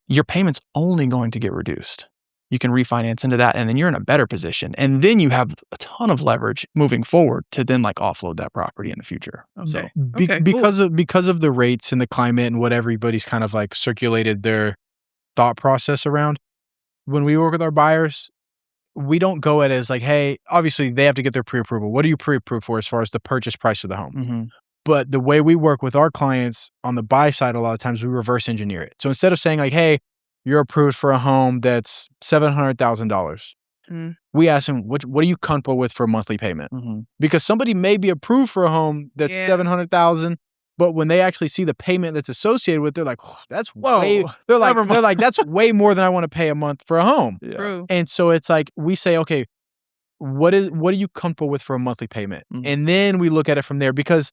your payment's only going to get reduced. You can refinance into that and then you're in a better position. And then you have a ton of leverage moving forward to then offload that property in the future. Okay. So because of the rates and the climate and what everybody's kind of circulated their thought process around, when we work with our buyers, we don't go at it as hey, obviously they have to get their pre-approval. What do you pre-approve for as far as the purchase price of the home? Mm-hmm. But the way we work with our clients on the buy side, a lot of times we reverse engineer it. So instead of saying hey, you're approved for a home that's $700,000, we ask them, what are you comfortable with for a monthly payment? Mm-hmm. Because somebody may be approved for a home that's $700,000, but when they actually see the payment that's associated with it, they're like, oh, that's way. They're like, that's way more than I want to pay a month for a home. Yeah. True. And so it's we say, okay, what are you comfortable with for a monthly payment? Mm-hmm. And then we look at it from there because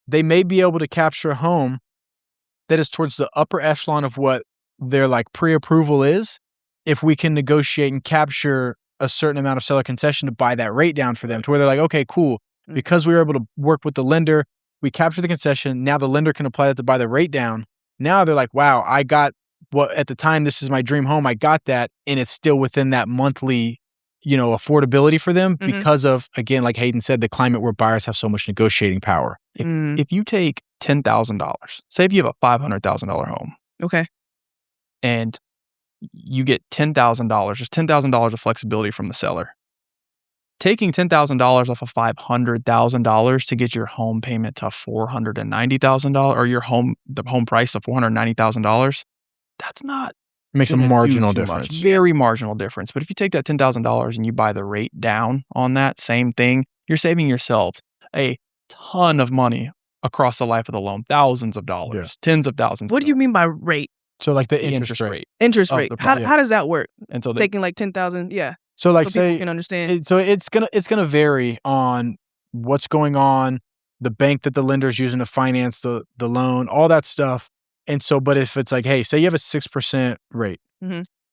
they may be able to capture a home that is towards the upper echelon of what their pre-approval is, if we can negotiate and capture a certain amount of seller concession to buy that rate down for them, to where they're like, okay, cool. Because we were able to work with the lender, we capture the concession. Now the lender can apply that to buy the rate down. Now they're like, wow, I got what at the time, this is my dream home. I got that. And it's still within that monthly, affordability for them because of, again, like Hayden said, the climate where buyers have so much negotiating power. If you take $10,000, say if you have a $500,000 home. Okay. And you get $10,000, just $10,000 of flexibility from the seller. Taking $10,000 off of $500,000 to get your home payment to $490,000 or the home price of $490,000, that's not makes a marginal difference. Very marginal difference. But if you take that $10,000 and you buy the rate down on that same thing, you're saving yourself a ton of money across the life of the loan, thousands of dollars, tens of thousands. What do you mean by rate? So the interest rate. Interest rate. How does that work? And so taking 10,000, yeah. So so say people can understand. So it's gonna vary on what's going on, the bank that the lender's using to finance the loan, all that stuff. And so, but if it's hey, say you have a 6% rate,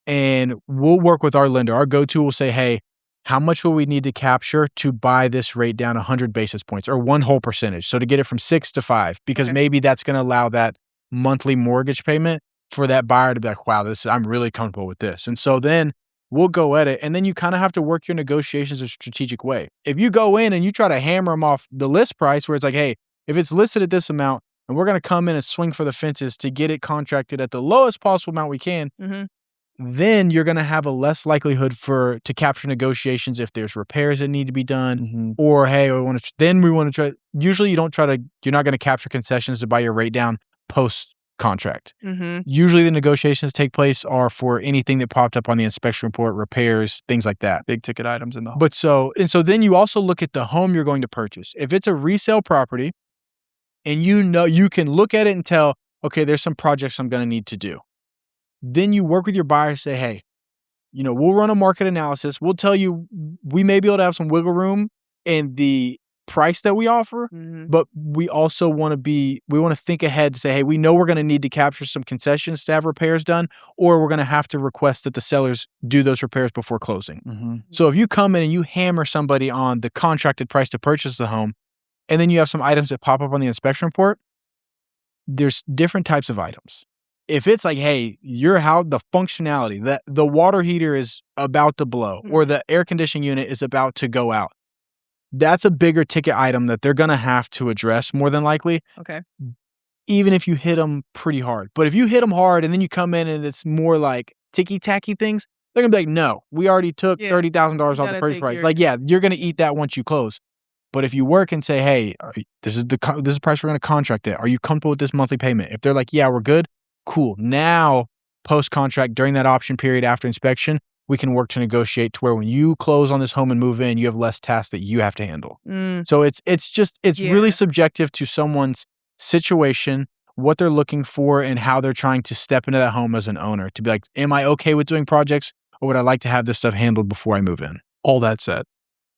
and we'll work with our lender. Our go-to will say, hey, how much will we need to capture to buy this rate down 100 basis points or one whole percentage? So to get it from 6 to 5, because maybe that's going to allow that monthly mortgage payment for that buyer to be like, wow, I'm really comfortable with this. And so then we'll go at it. And then you kind of have to work your negotiations a strategic way. If you go in and you try to hammer them off the list price where it's hey, if it's listed at this amount and we're going to come in and swing for the fences to get it contracted at the lowest possible amount we can, then you're going to have a less likelihood to capture negotiations if there's repairs that need to be done, or hey, we want to try. Usually, you're not going to capture concessions to buy your rate down post contract. Usually, the negotiations take place are for anything that popped up on the inspection report, repairs, things like that, big ticket items in the home. But so then you also look at the home you're going to purchase. If it's a resale property, and you can look at it and tell, okay, there's some projects I'm going to need to do. Then you work with your buyer and say, hey, we'll run a market analysis. We'll tell you we may be able to have some wiggle room in the price that we offer, but we also want to think ahead to say, hey, we know we're going to need to capture some concessions to have repairs done, or we're going to have to request that the sellers do those repairs before closing. So if you come in and you hammer somebody on the contracted price to purchase the home, and then you have some items that pop up on the inspection report, there's different types of items. If it's like, hey, the functionality, that the water heater is about to blow or the air conditioning unit is about to go out, that's a bigger ticket item that they're going to have to address more than likely. Okay. Even if you hit them pretty hard. But if you hit them hard and then you come in and it's more like ticky-tacky things, they're going to be like, no, we already took $30,000 off the purchase price. Like, yeah, you're going to eat that once you close. But if you work and say, hey, this is the price we're going to contract it. Are you comfortable with this monthly payment? If they're like, yeah, we're good, cool. Now, post-contract, during that option period after inspection, we can work to negotiate to where when you close on this home and move in, you have less tasks that you have to handle. So it's really subjective to someone's situation, what they're looking for, and how they're trying to step into that home as an owner to be like, am I okay with doing projects, or would I like to have this stuff handled before I move in? All that said,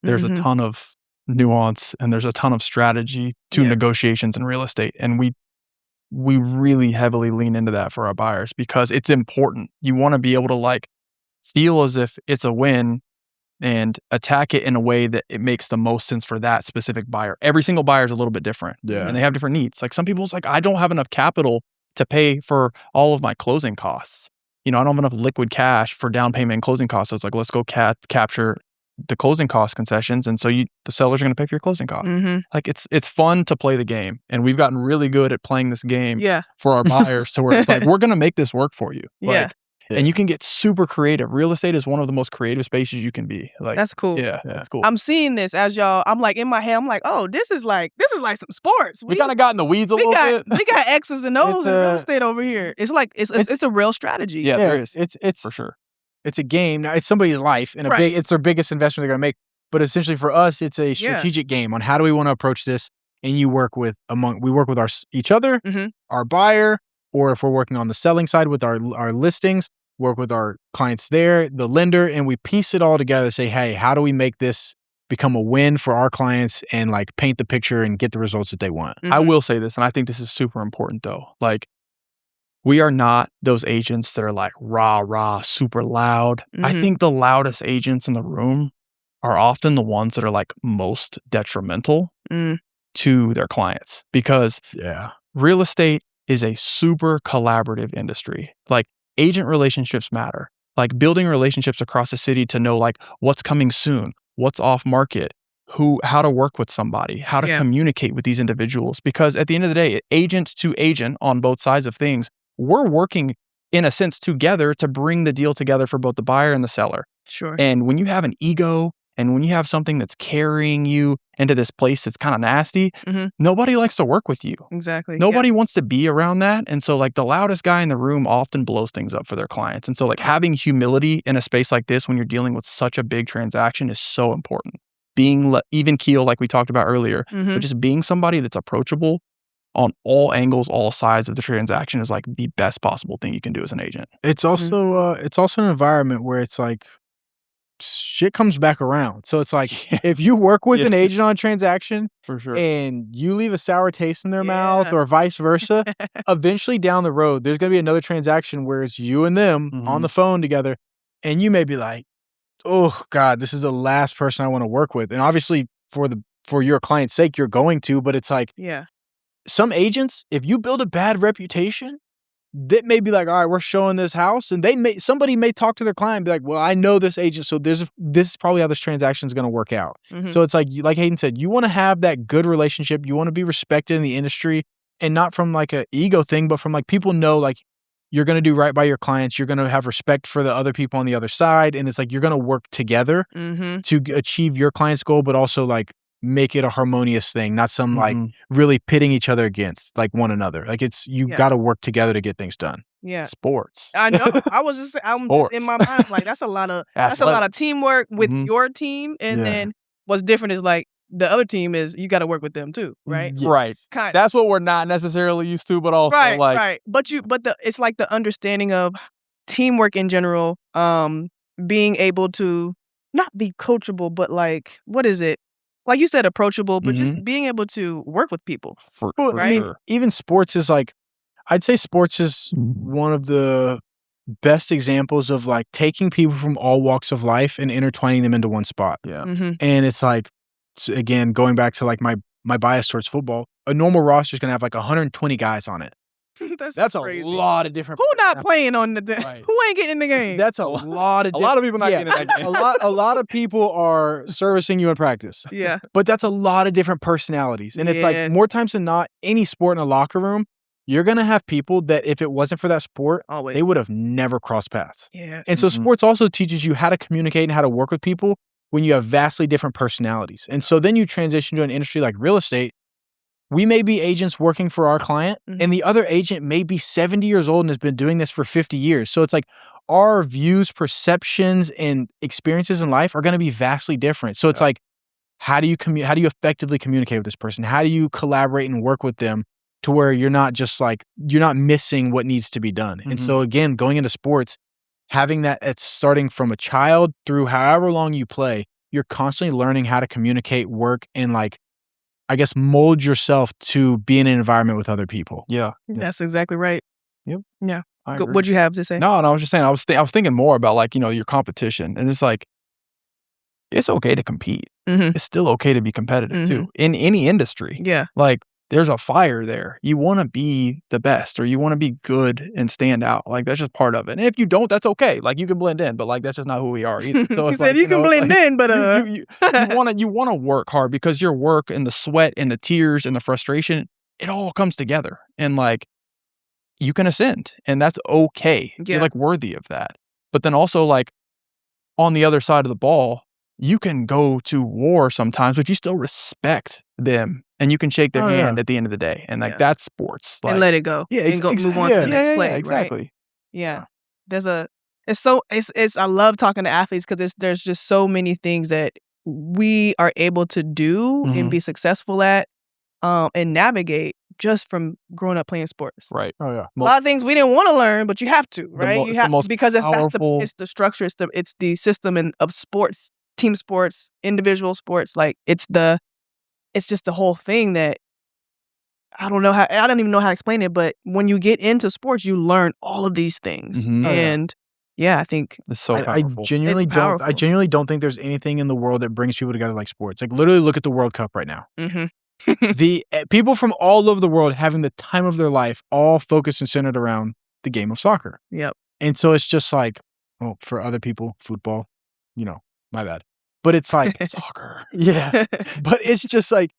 there's a ton of nuance and there's a ton of strategy to negotiations in real estate. And we really heavily lean into that for our buyers because it's important. You want to be able to feel as if it's a win and attack it in a way that it makes the most sense for that specific buyer. Every single buyer is a little bit different. Yeah. And they have different needs. Like some people's I don't have enough capital to pay for all of my closing costs. I don't have enough liquid cash for down payment and closing costs. So it's like, let's go capture the closing cost concessions. And so the sellers are going to pay for your closing costs. It's fun to play the game. And we've gotten really good at playing this game for our buyers to where it's like, we're going to make this work for you. And you can get super creative. Real estate is one of the most creative spaces you can be. That's cool. Yeah, that's cool. I'm seeing this as y'all. I'm in my head. I'm like, oh, this is like some sports. We kind of got in the weeds a little bit. We got X's and O's in real estate over here. It's like it's a real strategy. Yeah, there is. It's for sure. It's a game. Now, it's somebody's life, and it's their biggest investment they're going to make. But essentially, for us, it's a strategic game on how do we want to approach this. And we work with each other, our buyer, or if we're working on the selling side with our listings, work with our clients there, the lender, and we piece it all together. Say, hey, how do we make this become a win for our clients and paint the picture and get the results that they want? I will say this, and I think this is super important though. We are not those agents that are rah, super loud. I think the loudest agents in the room are often the ones that are most detrimental to their clients because real estate is a super collaborative industry. Agent relationships matter. Building relationships across the city to know what's coming soon, what's off market, how to work with somebody, how to communicate with these individuals. Because at the end of the day, agent to agent on both sides of things, we're working in a sense together to bring the deal together for both the buyer and the seller. Sure. And when you have an ego and when you have something that's carrying you into this place that's kind of nasty, nobody likes to work with you. Exactly. Nobody wants to be around that. And so the loudest guy in the room often blows things up for their clients. And so having humility in a space like this when you're dealing with such a big transaction is so important. Being even keel, like we talked about earlier, but just being somebody that's approachable on all angles, all sides of the transaction is the best possible thing you can do as an agent. It's also an environment where it's shit comes back around. So it's if you work with an agent on a transaction for sure, and you leave a sour taste in their mouth or vice versa, eventually down the road, there's going to be another transaction where it's you and them on the phone together. And you may be like, oh God, this is the last person I want to work with. And obviously for your client's sake, you're going to, but it's some agents, if you build a bad reputation, that may be all right, we're showing this house, and somebody may talk to their client and be like, well, I know this agent, so this is probably how this transaction is going to work out. So it's like Hayden said, you want to have that good relationship. You want to be respected in the industry, and not from a ego thing, but from people know you're going to do right by your clients. You're going to have respect for the other people on the other side, and it's you're going to work together to achieve your client's goal, but also make it a harmonious thing, not some really pitting each other against one another. You got to work together to get things done. Yeah. Sports. I know. I'm just in my mind that's a lot of teamwork with your team, and then what's different is the other team is you got to work with them too, right? Yeah. Right. Kind of. That's what we're not necessarily used to, but also right. But it's the understanding of teamwork in general. being able to not be coachable, but like, what is it? Like you said, approachable, but just being able to work with people. Well, right? I mean, even sports is like, I'd say sports is one of the best examples of like taking people from all walks of life and intertwining them into one spot. Yeah. And it's like, again, going back to like my bias towards football, a normal roster is going to have like 120 guys on it. That's crazy. a lot of different. Who not playing on the Right. Who ain't getting in the game? That's a lot of A lot of people not getting in that game. a lot of people are servicing you in practice. Yeah. But that's a lot of different personalities. And it's like Yes. more times than not, any sport in a locker room, you're going to have people that if it wasn't for that sport, Always. they would have never crossed paths. Yeah. And so sports also teaches you how to communicate and how to work with people when you have vastly different personalities. And so then you transition to an industry like real estate. We may be agents working for our client, and the other agent may be 70 years old and has been doing this for 50 years. So it's like our views, perceptions, and experiences in life are going to be vastly different. So it's like, how do you effectively communicate with this person? How do you collaborate and work with them to where you're not just like, you're not missing what needs to be done? And so again, going into sports, having that, it's starting from a child through however long you play, you're constantly learning how to communicate, work, and like, I guess, mold yourself to be in an environment with other people. Yeah. That's exactly right. Yep. Yeah. I agree. What'd you have to say? No, I was just saying, I was thinking more about like, your competition. And it's like, it's okay to compete. It's still okay to be competitive too in any industry. Yeah. Like there's a fire there. You want to be the best or you want to be good and stand out. Like that's just part of it. And if you don't, that's okay. Like you can blend in, but like that's just not who we are either. So He it's said like, you can blend in, but you want to work hard because your work and the sweat and the tears and the frustration, it all comes together and like you can ascend and that's okay. Yeah. You're like worthy of that. But then also like on the other side of the ball, you can go to war sometimes, but you still respect them and you can shake their hand at the end of the day. And like that's sports. Like, and let it go. Yeah, and go move on to the next play. exactly. Right? Yeah. It's I love talking to athletes because there's just so many things that we are able to do and be successful at and navigate just from growing up playing sports. Right. Oh yeah. A lot of things we didn't want to learn, but you have to, right? You have because it's the structure, it's the system of sports, team sports, individual sports. Like it's just the whole thing that I don't even know how to explain it, but when you get into sports, you learn all of these things. And I think it's so I powerful. genuinely don't think there's anything in the world that brings people together like sports. Like literally look at the World Cup right now. The people from all over the world having the time of their life, all focused and centered around the game of soccer. Yep. And so it's just like, well, for other people, football, my bad. But it's like soccer. Yeah. But it's just like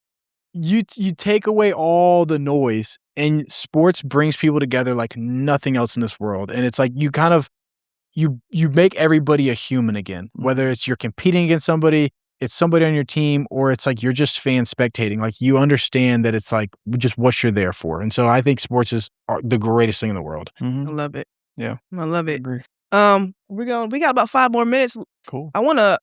you take away all the noise and sports brings people together like nothing else in this world. And it's like you kind of you make everybody a human again, whether it's you're competing against somebody, it's somebody on your team, or it's like you're just fan spectating. Like you understand that it's like just what you're there for. And so I think sports are the greatest thing in the world. I love it. Yeah. I love it. Agree. We got about 5 more minutes. Cool. I want to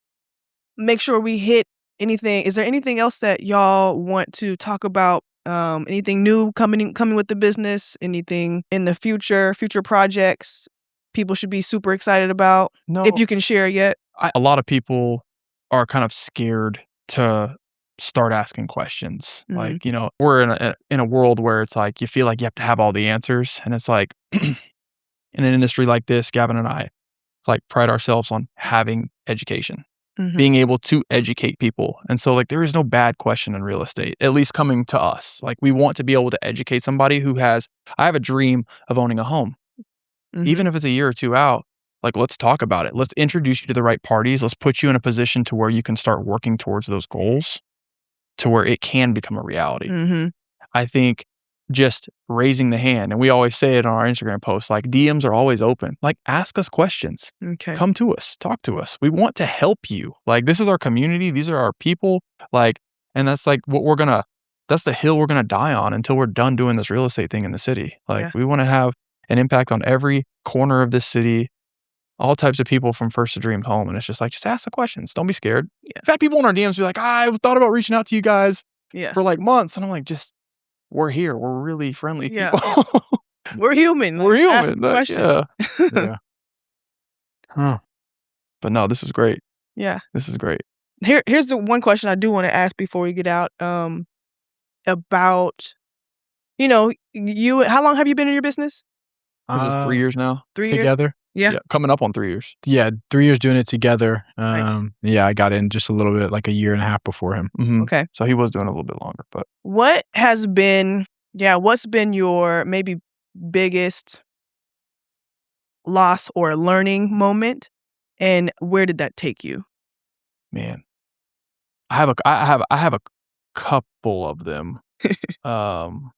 make sure we hit anything. Is there anything else that y'all want to talk about? Anything new coming with the business? Anything in the future projects people should be super excited about? No. If you can share yet. A lot of people are kind of scared to start asking questions. Like, we're in a world where it's like you feel like you have to have all the answers. And it's like in an industry like this, Gavin and I like pride ourselves on having education. Being able to educate people. And so like there is no bad question in real estate, at least coming to us. Like we want to be able to educate somebody I have a dream of owning a home. Even if it's a year or two out, like let's talk about it. Let's introduce you to the right parties. Let's put you in a position to where you can start working towards those goals to where it can become a reality. I think just raising the hand, and we always say it on our Instagram posts, like DMs are always open. Like ask us questions. Okay. Come to us, talk to us. We want to help you. Like this is our community. These are our people. Like, and that's like that's the hill we're going to die on until we're done doing this real estate thing in the city. Like we want to have an impact on every corner of this city, all types of people from first to dreamed home. And it's just like, just ask the questions. Don't be scared. In fact, people in our DMs be like, I've thought about reaching out to you guys for like months. And I'm like, we're here. We're really friendly people. We're human. We're human. Ask the question. Yeah. Huh. But no, this is great. Yeah. This is great. Here's the one question I do want to ask before we get out. About, how long have you been in your business? This is 3 years now. 3 years? Together. Yeah. Coming up on 3 years. Yeah, 3 years doing it together. Nice. Yeah, I got in just a little bit, like a year and a half before him. Okay. So he was doing a little bit longer, but what's been your maybe biggest loss or learning moment, and where did that take you? man, I have a couple of them. And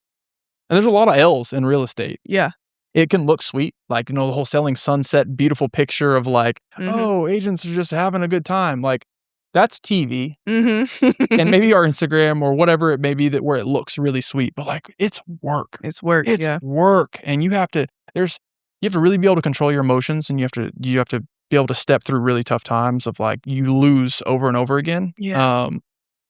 there's a lot of L's in real estate. Yeah. It can look sweet, like, the whole selling sunset, beautiful picture of like, oh, agents are just having a good time. Like, that's TV and maybe our Instagram or whatever it may be where it looks really sweet, but like, it's work. It's work. It's Yeah. work, and you have to really be able to control your emotions, and you have to be able to step through really tough times of like you lose over and over again. Yeah.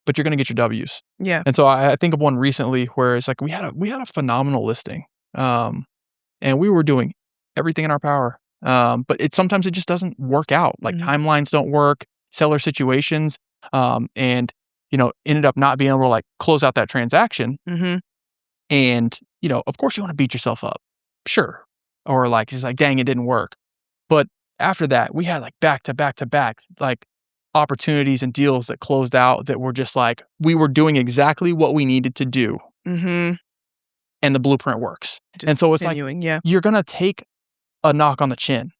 But you're gonna get your W's. Yeah. And so I think of one recently where it's like we had a phenomenal listing, and we were doing everything in our power, but sometimes it just doesn't work out. Like timelines don't work, seller situations, and ended up not being able to like close out that transaction. And of course you want to beat yourself up, sure, or like it's like dang, it didn't work. But after that, we had like back to back to back like opportunities and deals that closed out that were just like we were doing exactly what we needed to do, and the blueprint works. Just and so it's like you're gonna take a knock on the chin,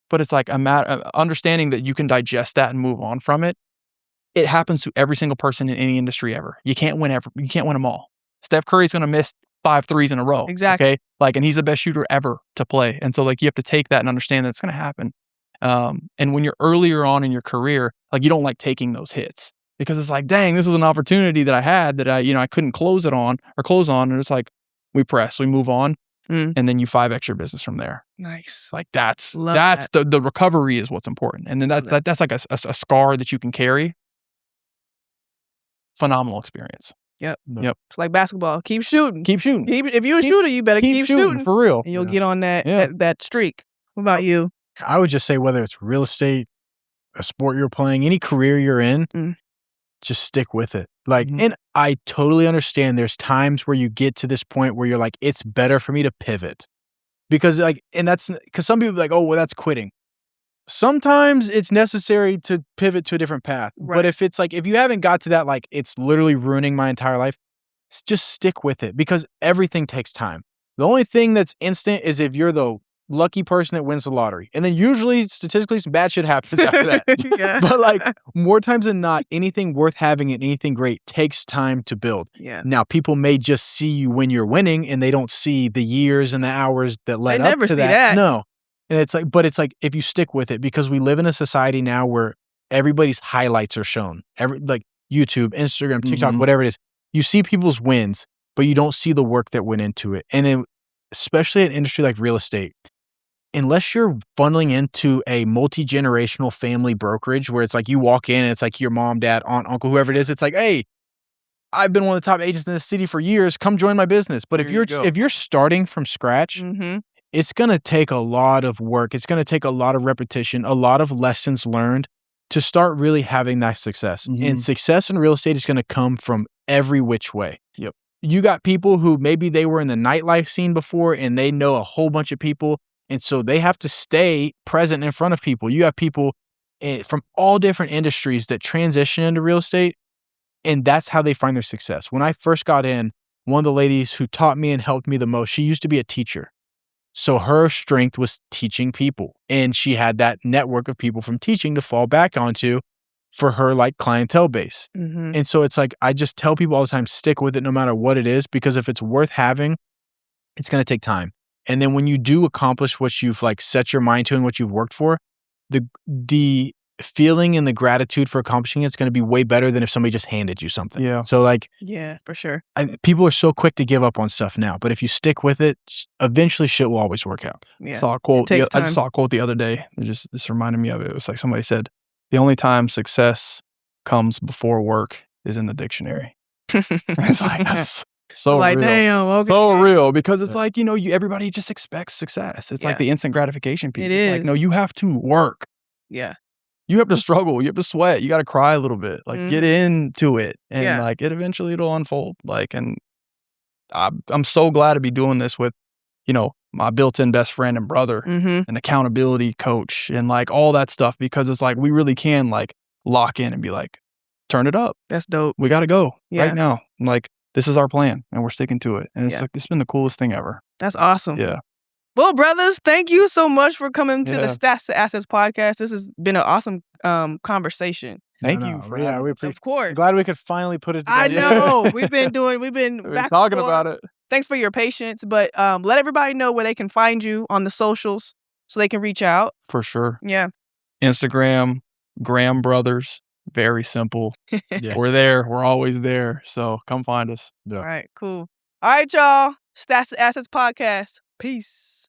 but it's like a matter of understanding that you can digest that and move on from it. It happens to every single person in any industry ever. You can't win them all. Steph Curry's gonna miss 5 threes in a row. Exactly. Okay, like, and he's the best shooter ever to play. And so like you have to take that and understand that it's gonna happen. And when you're earlier on in your career, like you don't like taking those hits because it's like, dang, this is an opportunity that I had that I couldn't close on, and it's like we move on, and then you 5x your business from there. Nice. Like that's the recovery is what's important, and then that's like a scar that you can carry. Phenomenal experience. Yep. Yep. It's like basketball. Keep shooting. If you're a shooter, you better keep shooting for real, and you'll get on that streak. What about you? I would just say whether it's real estate, a sport you're playing, any career you're in, just stick with it. Like, and I totally understand there's times where you get to this point where you're like, it's better for me to pivot. Because because some people are like, oh, well, that's quitting. Sometimes it's necessary to pivot to a different path. Right. But if you haven't got to that, like it's literally ruining my entire life, just stick with it because everything takes time. The only thing that's instant is if you're the lucky person that wins the lottery. And then usually, statistically, some bad shit happens after that. Yeah. But like more times than not, anything worth having and anything great takes time to build. Yeah. Now, people may just see you when you're winning and they don't see the years and the hours that led up to that. No. And it's like, if you stick with it, because we live in a society now where everybody's highlights are shown. Like YouTube, Instagram, TikTok, whatever it is. You see people's wins, but you don't see the work that went into it. And especially an industry like real estate, unless you're funneling into a multi-generational family brokerage where it's like you walk in and it's like your mom, dad, aunt, uncle, whoever it is, it's like, hey, I've been one of the top agents in this city for years. Come join my business. But if you're starting from scratch, it's going to take a lot of work. It's going to take a lot of repetition, a lot of lessons learned to start really having that success. And success in real estate is going to come from every which way. Yep. You got people who maybe they were in the nightlife scene before and they know a whole bunch of people. And so they have to stay present in front of people. You have people from all different industries that transition into real estate. And that's how they find their success. When I first got in, one of the ladies who taught me and helped me the most, she used to be a teacher. So her strength was teaching people. And she had that network of people from teaching to fall back onto for her like clientele base. And so it's like, I just tell people all the time, stick with it no matter what it is, because if it's worth having, it's going to take time. And then when you do accomplish what you've like set your mind to and what you've worked for, the feeling and the gratitude for accomplishing it's going to be way better than if somebody just handed you something. Yeah. So like, yeah, for sure. People are so quick to give up on stuff now, but if you stick with it, eventually shit will always work out. Yeah. I saw a quote. I just saw a quote the other day. This reminded me of it. It was like somebody said, "The only time success comes before work is in the dictionary." It's like that's so like, real. damn, okay. So real, because it's like, everybody just expects success. It's like the instant gratification piece. It it's is. like, no, you have to work. Yeah. you have to struggle, you have to sweat, you got to cry a little bit, like get into it, and Yeah. like it eventually it'll unfold. Like, and I'm so glad to be doing this with, you know, my built-in best friend and brother, an accountability coach, and like all that stuff, because it's like we really can like lock in and be like, turn it up. That's dope. We got to go Yeah. right now. Like, this is our plan, and we're sticking to it. And it's Yeah. like it's been the coolest thing ever. That's awesome. Yeah. Well, brothers, thank you so much for coming to the Yeah. Stats to Assets podcast. This has been an awesome conversation. Thank you for having we me. appreciate. Of course. I'm glad we could finally put it I together. know. We've been We've been back talking and forth. about it. Thanks for your patience, but let everybody know where they can find you on the socials so they can reach out. For sure. Yeah. Instagram, Graham Brothers. Very simple. Yeah. We're there. We're always there. So come find us. Yeah. All right, cool. All right, y'all. Stats to Assets podcast. Peace.